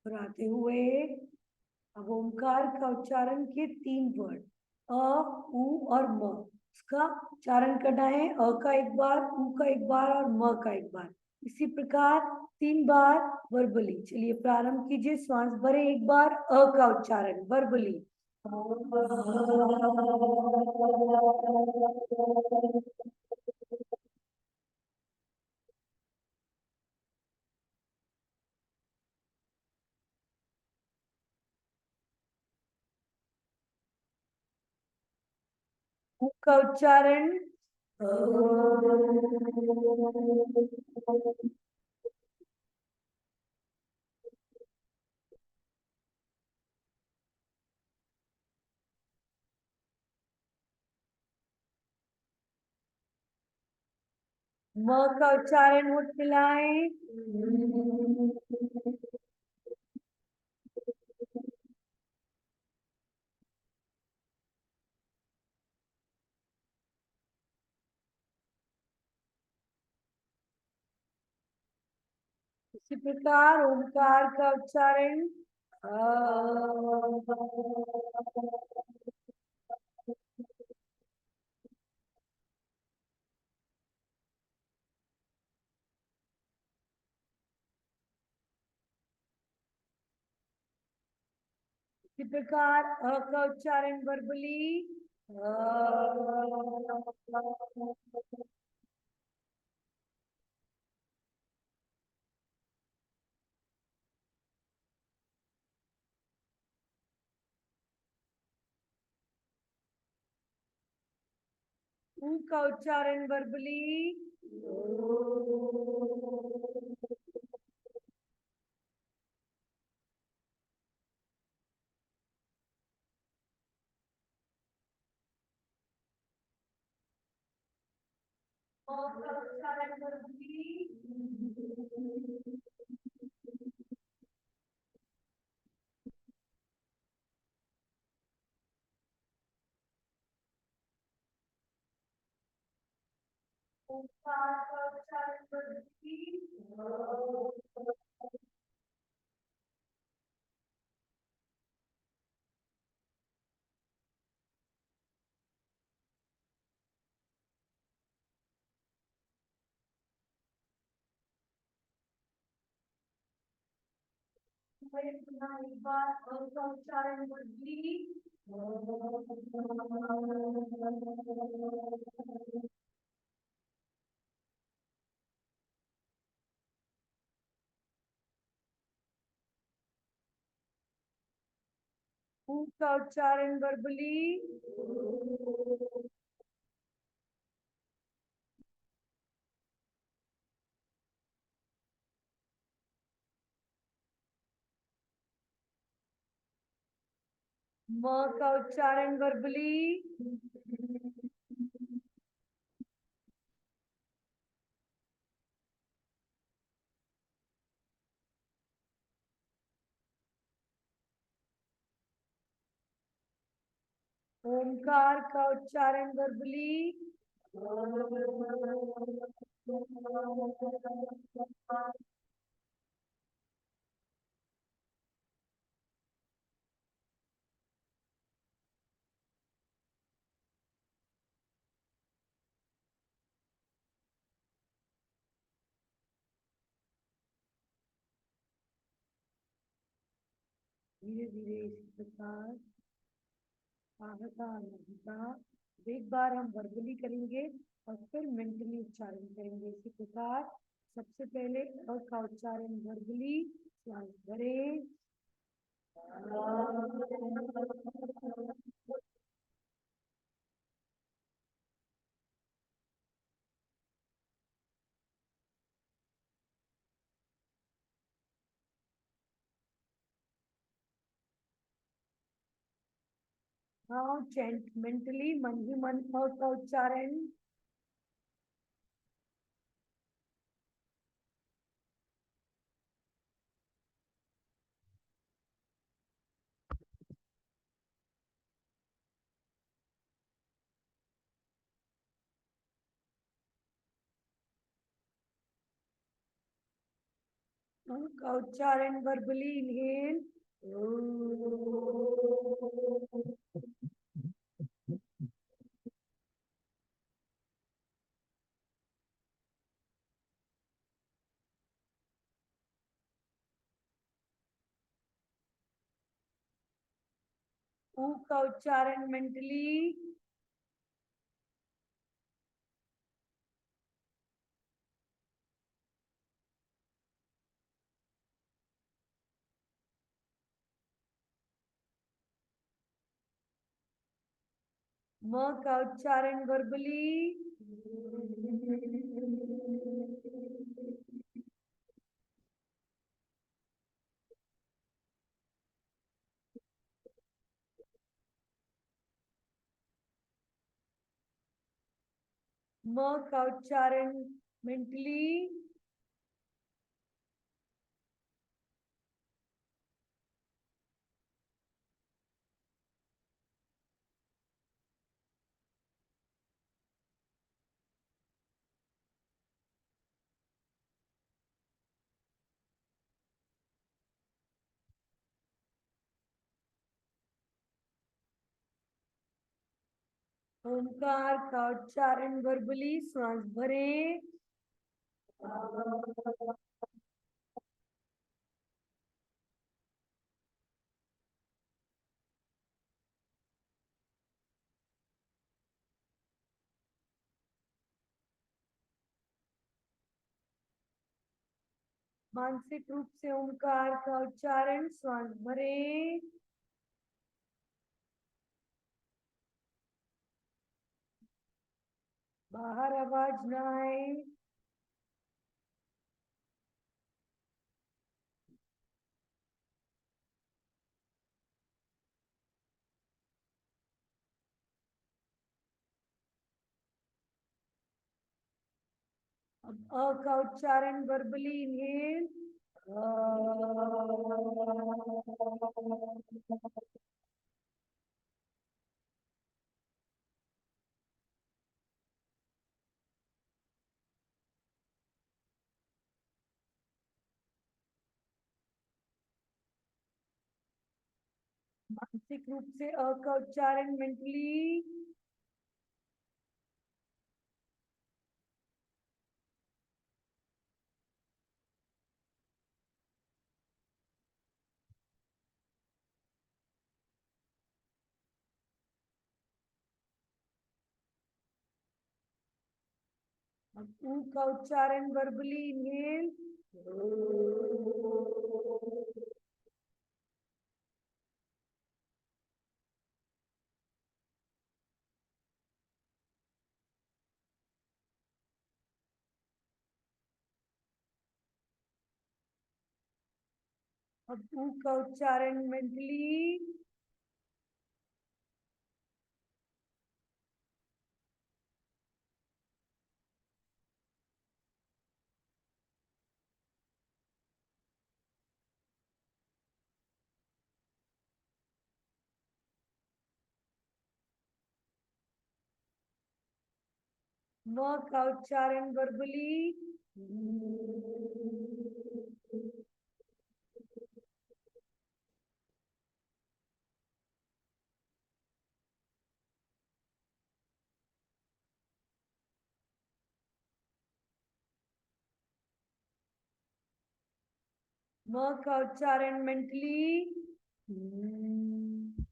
दोहराते हुए अब ओंकार का उच्चारण के 3 वर्ड अ, उ और म, उसका उच्चारण करना है। अ का एक बार, उ का एक बार और म का एक बार। इसी प्रकार 3 बार वर्बली। चलिए प्रारंभ कीजिए। श्वास भरे एक बार अ का उच्चारण वर्बली। उ का उच्चारण म का उच्चारण होठ मिलाएं। इसी प्रकार ओंकार का उच्चारण इसी प्रकार अ का उच्चारण वर्बली। उ का उच्चारण वर्बली। ओ का उच्चारण वर्बली। ओंकार का उच्चारण वर्बली। एक बार अ का उच्चारण वर्बली। उ का उच्चारण वर्बली। म का उच्चारण वर्बली। ओंकार का उच्चारण वर्बली। धीरे धीरे इसी प्रकार आहता नहिता। एक बार हम वर्बली करेंगे और फिर मेंटली उच्चारण करेंगे इसी प्रकार। सबसे पहले अ का उच्चारण वर्बली, श्वास भरें। नाउ चैंट मेंटली, मन ही मन अ का उच्चारण। अ का उच्चारण वर्बली, इनहेल। ऊ का उच्चारण मेंटली। म का उच्चारण वर्बली। म का उच्चारण मेंटली। ओमकार का उच्चारण वर्बली, श्वास भरें। मानसिक रूप से ओमकार का उच्चारण, श्वास भरें। बाहर आवाज ना आए। अब अ का उच्चारण वर्बली, इनहेल। मानसिक रूप से अ का उच्चारण मेंटली। अब ऊ का उच्चारण वर्बली, इनहेल। अब ऊ का उच्चारण मेंटली। अब ऊ का उच्चारण मेंटली। म का उच्चारण वर्बली। म का उच्चारण मेंटली। हम्म।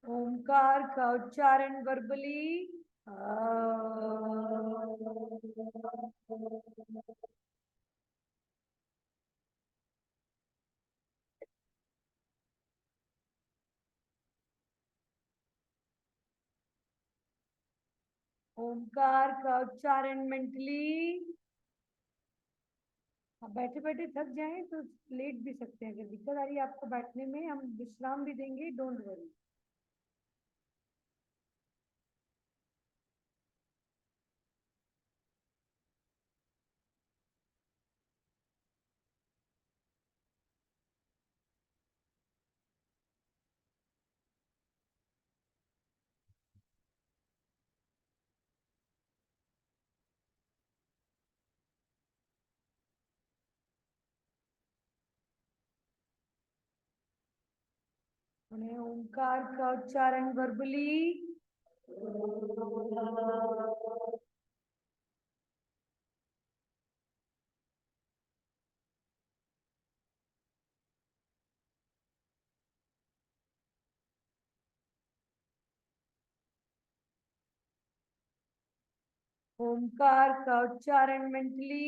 ओमकार का उच्चारण वर्बली। ओमकार का उच्चारण मेंटली। आप बैठे बैठे थक जाएं तो लेट भी सकते हैं, अगर दिक्कत आ रही है आपको बैठने में हम विश्राम भी देंगे, डोंट वरी। उन्हें ओमकार का उच्चारण वर्बली। ओमकार का उच्चारण मेंटली।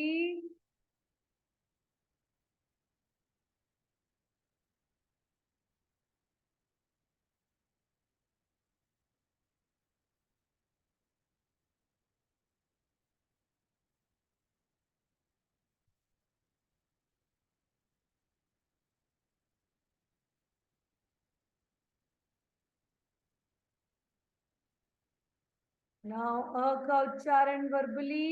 नाउ अ का उच्चारण वर्बली।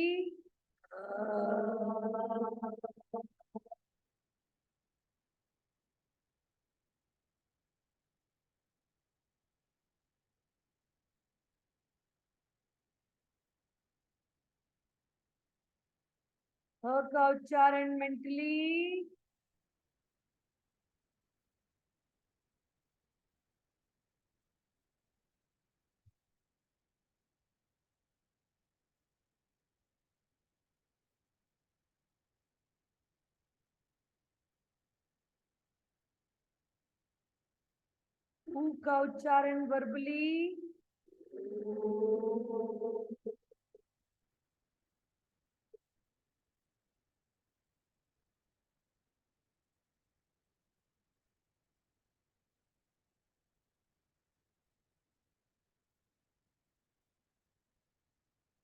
अ का उच्चारण मेंटली। ऊ का उच्चारण वर्बली।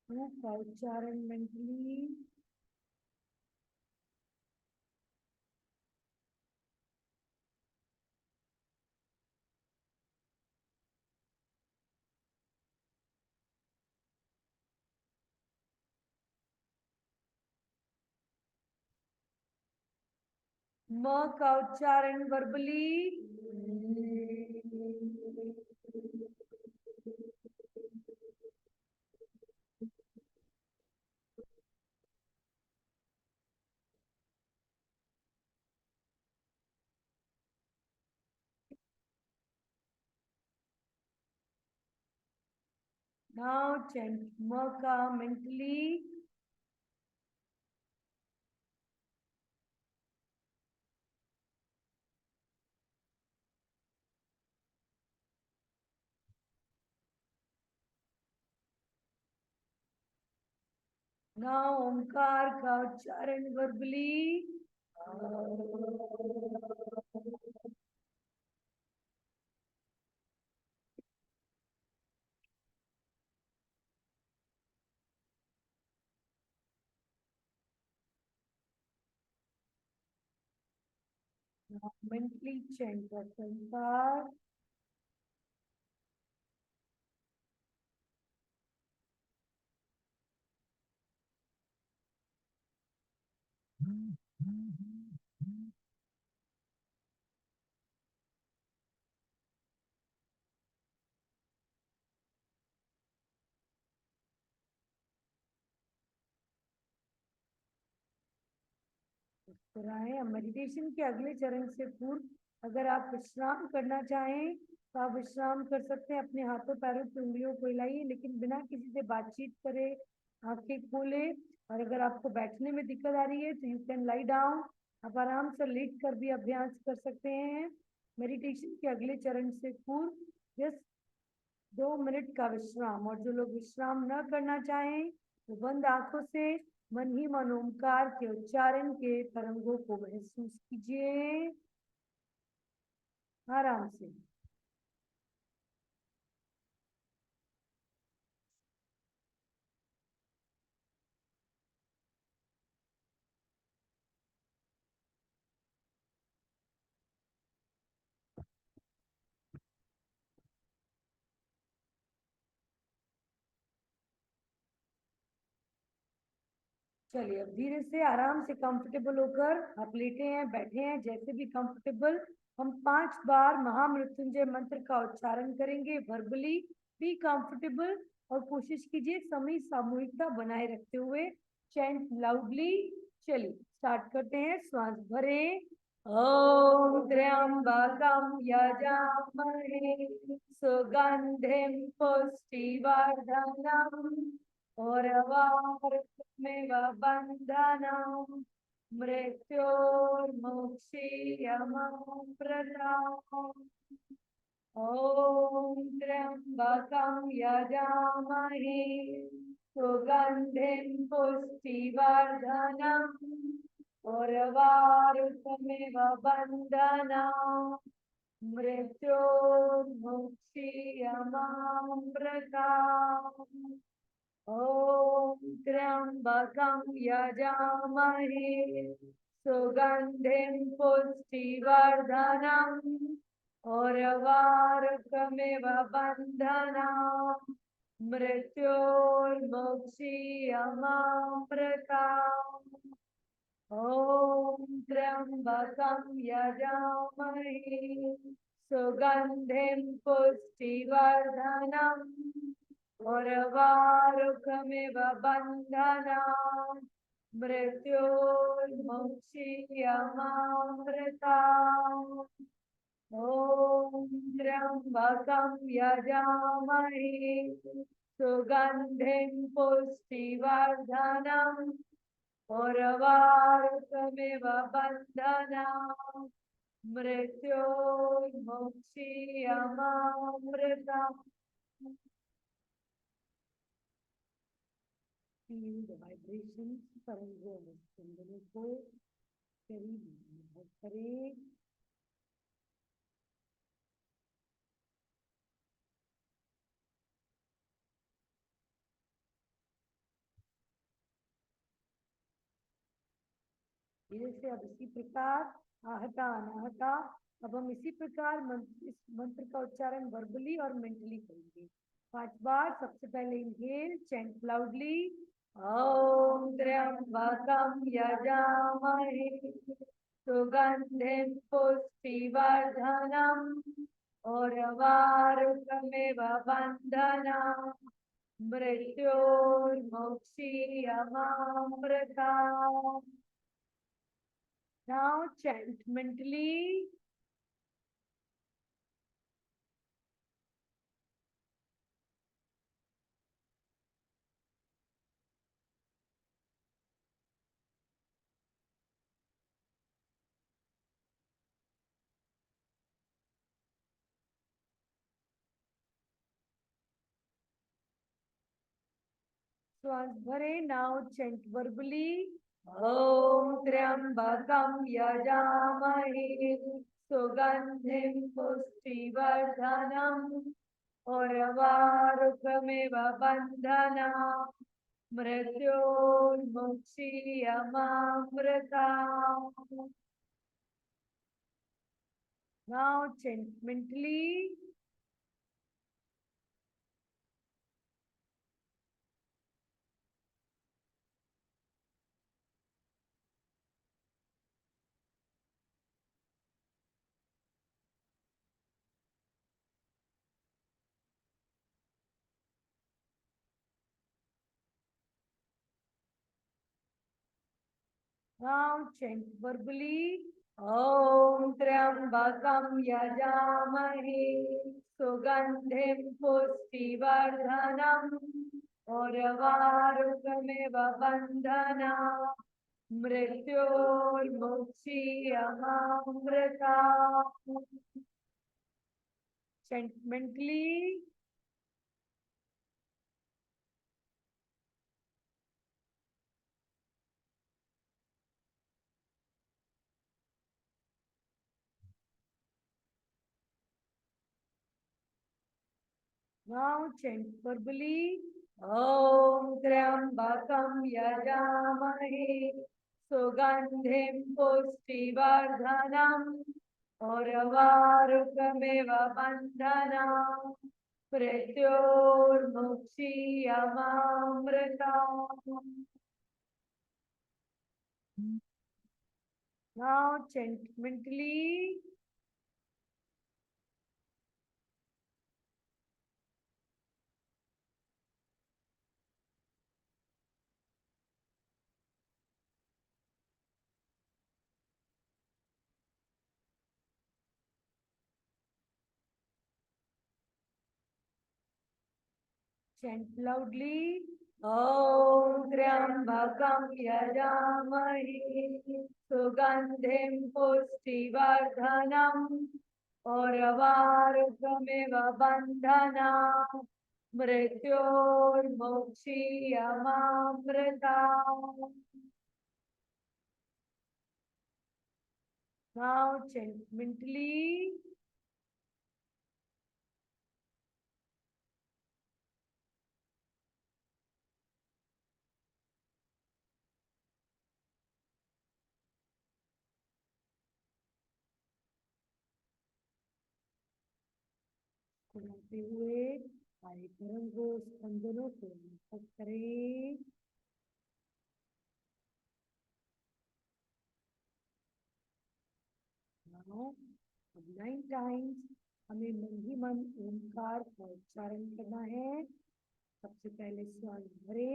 ऊ का उच्चारण मेंटली। म का उच्चारण वर्बली। नाउ चेंट म का मेंटली। नाउ ओमकार का उच्चारण वर्बली। मेंटली चेंट ओमकार। मुस्कुराएं। मेडिटेशन के अगले चरण से पूर्व अगर आप विश्राम करना चाहें तो आप विश्राम कर सकते हैं। अपने हाथों पैरों की उंगलियों को हिलाइए, लेकिन बिना किसी से बातचीत करे आंखें खोले। और अगर आपको बैठने में दिक्कत आ रही है तो यू कैन लाई डाउन। आप आराम से लेट कर भी अभ्यास कर सकते हैं। मेडिटेशन के अगले चरण से पूर्व जस्ट 2 मिनट का विश्राम। और जो लोग विश्राम न करना चाहें वो बंद आंखों से मन ही मन ओमकार के उच्चारण के तरंगों को महसूस कीजिए आराम से। चलिए अब धीरे से आराम से कंफर्टेबल होकर आप लेटे हैं, बैठे हैं, जैसे भी कंफर्टेबल। हम 5 बार महामृत्युंजय मंत्र का उच्चारण करेंगे वर्बली। बी कंफर्टेबल और कोशिश कीजिए समय सामूहिकता बनाए रखते हुए चैंट लाउडली। चलिए स्टार्ट करते हैं। श्वास भरे। ओम त्र्यंबकम यजामहे सुगंधिं पुष्टिवर्धनम् उर्वारुकमेव बन्धनम् मृत्योर्मुक्षीयमामृताम्। ॐ त्र्यंबकं यजामहे सुगंधिं पुष्टिवर्धनम् उर्वारुकमेव बन्धनम् मृत्योर्मुक्षीयमामृताम्। ॐ त्र्यंबकं यजामहे सुगंधिं पुष्टिवर्धनम् उर्वारुकमेव बन्धनम् मृत्योर्मुक्षीयमामृताम्। ॐ त्र्यंबकं यजामहे सुगंधिं पुष्टिवर्धनम् उर्वारुकमेव बन्धनम् मृत्योर्मुक्षीयमामृताम्। ॐ त्र्यंबकं यजामहे सुगंधिं पुष्टिवर्धनम् उर्वारुकमेव बन्धनम् मृत्योर्मुक्षीयमामृताम्। Feel the vibrations तरंगों में स्पंदनों को करीब अनुभव करें। धीरे से अब इसी प्रकार आहता अनाहता अब हम इसी प्रकार इस मंत्र का उच्चारण वर्बली और मेंटली करेंगे 5 बार। सबसे पहले इनहेल, चैंट लाउडली। ओम त्र्यंबकं यजामहे सुगंधिं पुष्टिवर्धनम् उर्वारुकमेव बन्धनम् मृत्योर्मुक्षीयमामृताम्। Now chant mentally. श्वास भरे। Now chant verbally. Om त्र्यंबकं यजामहे सुगंधिं पुष्टिवर्धनम् उर्वारुकमेव बन्धनम् मृत्योर्मुक्षीयमामृताम्। Now chant mentally. Now chant verbally. Om Triambakam Yajamahe Sugandhim Pushtivardhanam Urvarukamiv Bandhanam Mrityurmukshiyamamrita. Chant mentally. Now chant verbally. Om Triambakam Yajamahe Sugandhim Pushtivardhanam Urvarukamiv Bandhanam Mrityurmukshiyamamrita. Now chant mentally. Chant loudly. Om Triambakam Yajamahe Sugandhim Pushtivardhanam Urvarukamiv Bandhanam Mrityurmukshiyamamrita. Now chant mentally. सुनाते हुए कार्यक्रम को स्पंदनों को निष्पक्ष करें. Now, अब 9 times हमें मन ही मन ओंकार का उच्चारण करना है. सबसे पहले श्वास भरे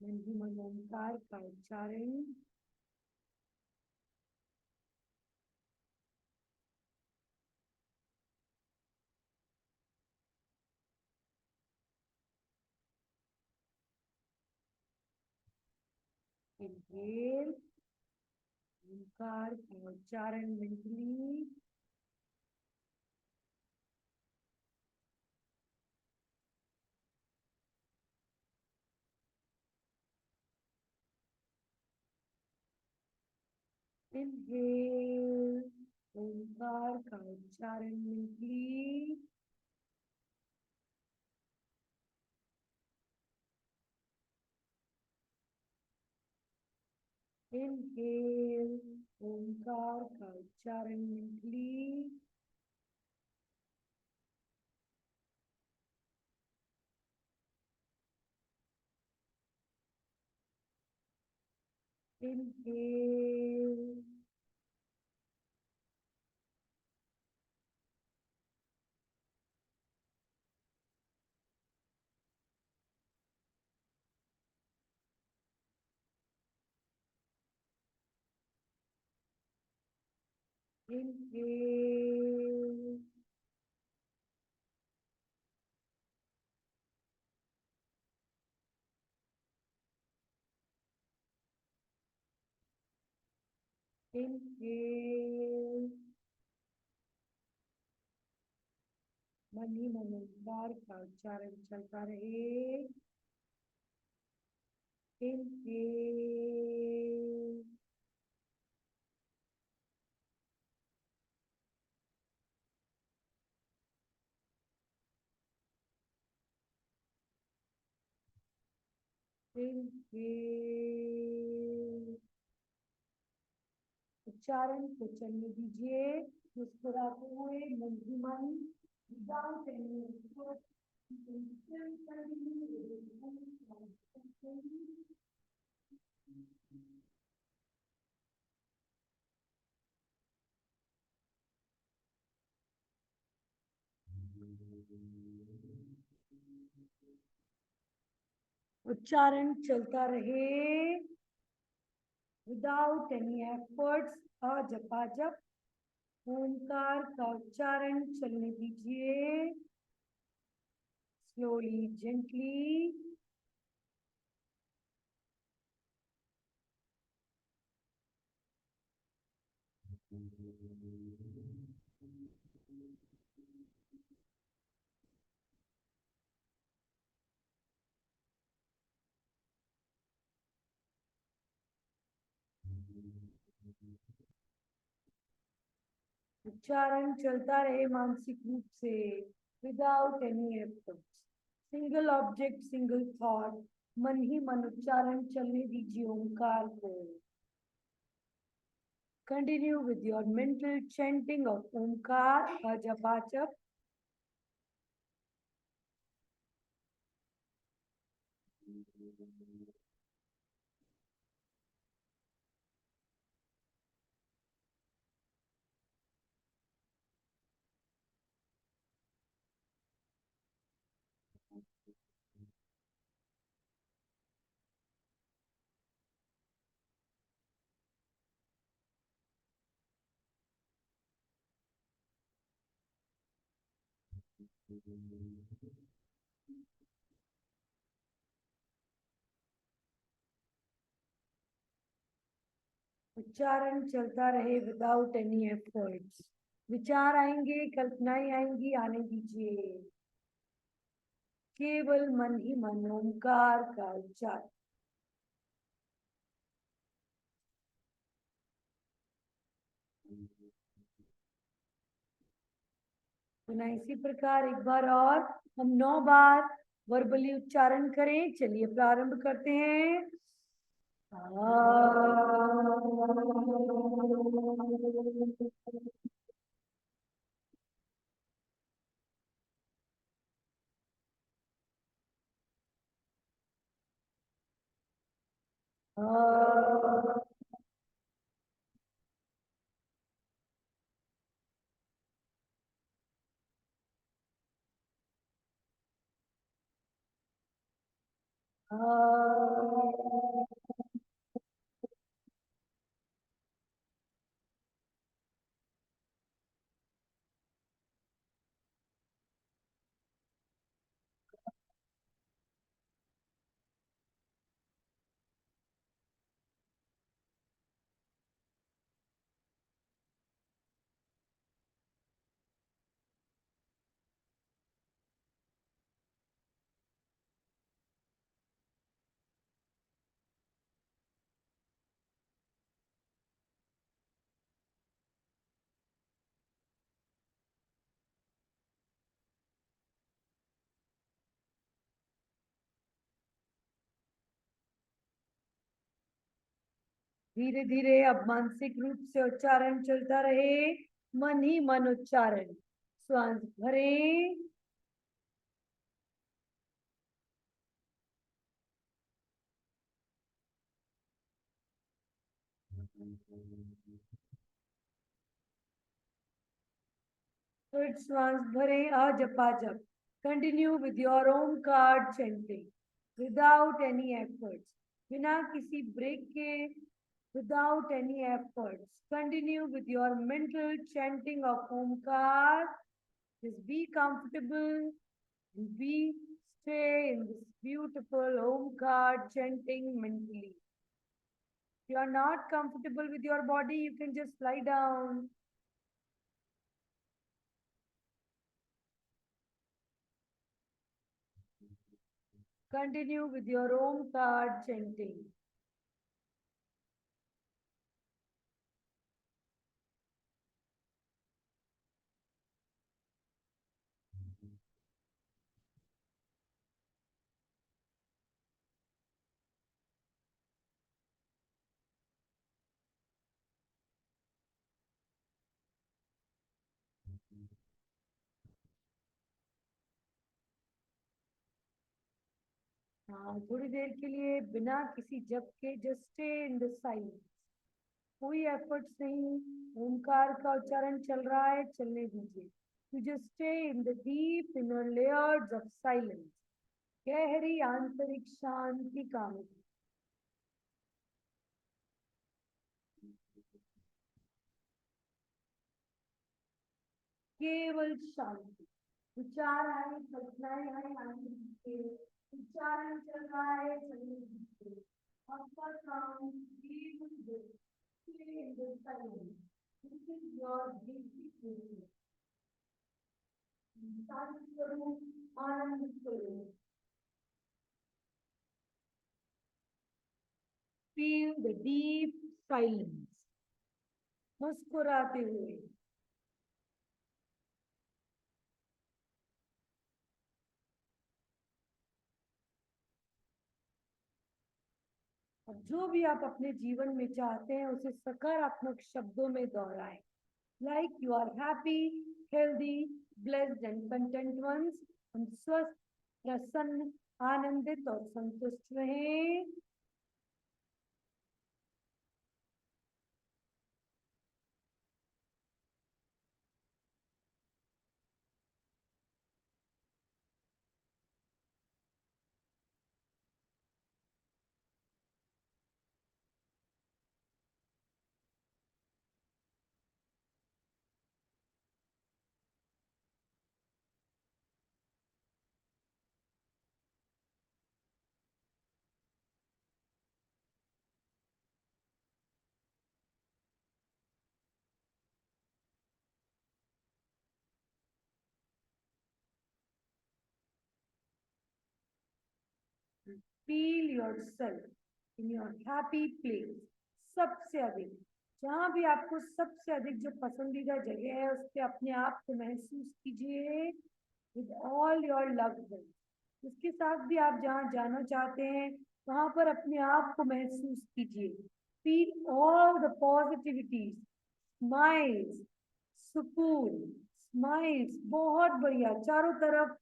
मन ही मन ओंकार का उच्चारण. Inhale, ओंकार का उच्चारण mentally. Inhale, ओंकार का उच्चारण mentally. Inhale, ओंकार का उच्चारण mentally. Inhale. Inhale. Inhale. मन ही मन ओंकार का उच्चारण चलता रहे. Inhale. Inhale. उच्चारण को चलने दीजिए मुस्कुराते हुए मन ही मन. Without any effort, you can still continue with the उच्चारण चलता रहे. विदाउट एनी एफर्ट्स जपा जप ओंकार का उच्चारण चलने दीजिए स्लोली जेंटली। उच्चारण चलता रहे मानसिक रूप से without any efforts, single object single thought, मन ही मन उच्चारण चलने दीजिए ओंकार को। Continue with your mental chanting of Omkar, Japachap. उच्चारण चलता रहे विदाउट एनी एफर्ट्स। विचार आएंगे, कल्पनाएं आएंगी, आने दीजिए। केवल मन ही मन ओंकार का उच्चारण। पुनः इसी प्रकार एक बार और हम 9 बार वर्बली उच्चारण करें। चलिए प्रारंभ करते हैं। धीरे धीरे अब मानसिक रूप से उच्चारण चलता रहे, मन ही मन उच्चारण। श्वास भरें, फिर श्वास भरें, जपा जप। Continue with your Omkar chanting without any efforts, बिना किसी ब्रेक के, without any efforts. Continue with your mental chanting of Omkar. Just be comfortable. Be stay in this beautiful Omkar chanting mentally. If you are not comfortable with your body, you can just lie down. Continue with your Omkar chanting. हाँ, थोड़ी देर के लिए बिना किसी जप के just stay in the silence. कोई एफर्ट्स नहीं, ओंकार का उच्चारण चल रहा है, चलने दीजिए। You just stay in the deep inner layers of silence. गहरी आंतरिक शांति का अनुभव। केवल शांति। विचार आए, कल्पनाएं आए, आने दीजिए। उच्चारण चल रहा है, चलने दीजिए। आपका काम केवल stay in the silence. This is your basic nature. शांत करो, आनंद करो। Feel the deep silence. मुस्कुराते हुए। अब जो भी आप अपने जीवन में चाहते हैं उसे सकारात्मक शब्दों में दोहराएं। Like you are happy, healthy, blessed and content ones. हम स्वस्थ, प्रसन्न, आनंदित और संतुष्ट रहें। Feel yourself in your happy place. सबसे अधिक, जहां भी आपको सबसे अधिक जो पसंदीदा जगह है उस पे अपने आप को महसूस कीजिए with all your loved ones. उसके साथ भी आप जहाँ जाना चाहते हैं वहां पर अपने आप को महसूस कीजिए. Feel all the positivities, smiles, सुकून, स्माइल्स, बहुत बढ़िया, चारों तरफ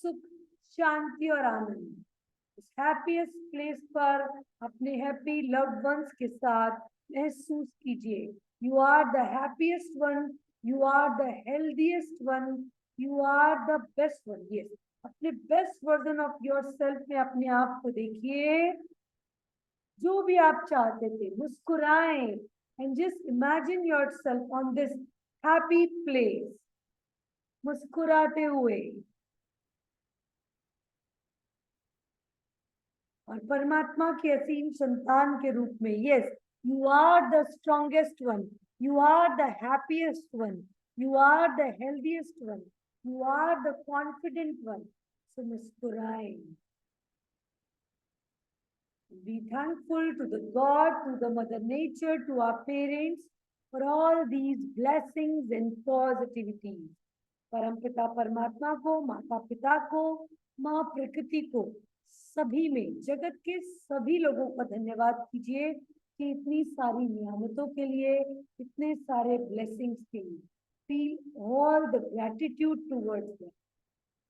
सुख, शांति और आनंद. इस हैप्पीएस्ट प्लेस पर अपने हैप्पी लव्ड वंस के साथ महसूस कीजिए. You are the happiest one, you are the healthiest one, you are the best one. Yes, अपने best version of yourself में अपने आप को देखिए. जो भी आप चाहते थे, मुस्कुराएं and just imagine yourself on this happy place. मुस्कुराते हुए और परमात्मा की असीम संतान के रूप में. Yes, you are the strongest one, you are the happiest one, you are the healthiest one, you are the confident one. So मुस्कुराएं. Be thankful to the God, to the Mother Nature, to our parents for all these blessings and positivities. परमपिता परमात्मा को, माता पिता को, माँ प्रकृति को, सभी में, जगत के सभी लोगों का धन्यवाद कीजिए कि इतनी सारी नियामतों के लिए, इतने सारे ब्लेसिंग्स के लिए. Feel all the gratitude towards them.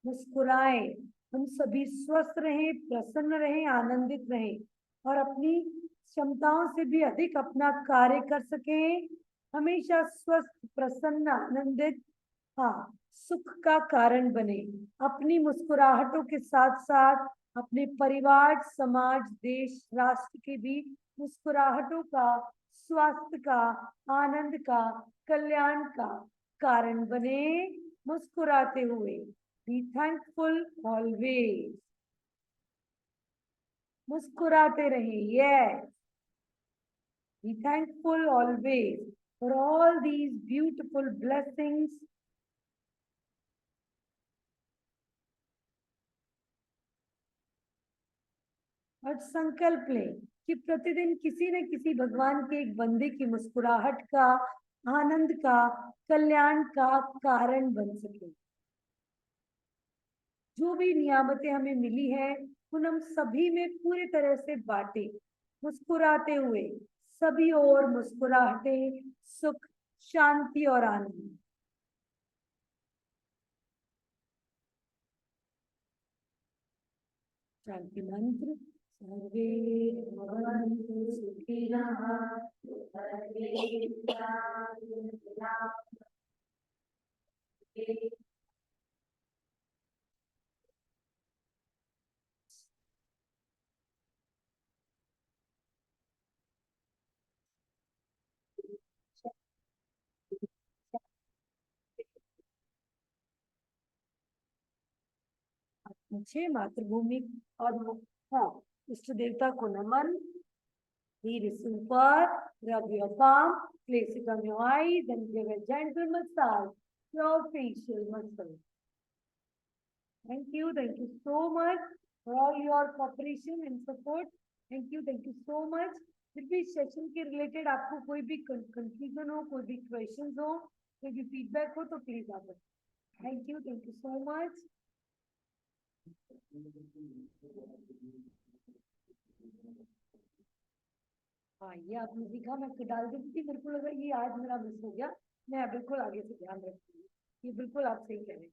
मुस्कुराएं. हम सभी स्वस्थ रहें, प्रसन्न रहें, आनंदित रहें और अपनी क्षमताओं से भी अधिक अपना कार्य कर सकें. हमेशा स्वस्थ, प्रसन्न, आनंदित, हाँ, सुख का कारण बने. अपनी मुस्कुराहटों के साथ साथ अपने परिवार, समाज, देश, राष्ट्र के भी मुस्कुराहटों का, स्वास्थ्य का, आनंद का, कल्याण का कारण बने. मुस्कुराते हुए. Be thankful always. मुस्कुराते रहें. Yes. Be thankful always for all these beautiful blessings. और संकल्प लें कि प्रतिदिन किसी न किसी भगवान के एक बंदे की मुस्कुराहट का, आनंद का, कल्याण का कारण बन सके. जो भी नियामतें हमें मिली है उन हम सभी में पूरी तरह से बांटे. मुस्कुराते हुए सभी और मुस्कुराहटें, सुख, शांति और आनंद. शांति मंत्र. सर्वे भवन्तु सुखिनः, सर्वे अच्छे मातृभूमि और हाँ, इष्ट देवता को नमन. He is super. Rub your palm, place it on your eyes, and give a gentle massage to your facial muscles. Thank you so much for all your cooperation and support. Thank you so much. फिर भी सेशन के रिलेटेड आपको कोई भी कंफ्यूजन हो, कोई भी क्वेश्चंस हो, कोई भी फीडबैक हो तो प्लीज आप बताएं. Thank you so much. हाँ, ये आपने सीखा, मैं डाल दी थी, मेरे को लगा ये आज मेरा मिस हो गया. मैं बिल्कुल आगे से ध्यान रखूंगी. ये बिल्कुल आप सही कह रहे हैं.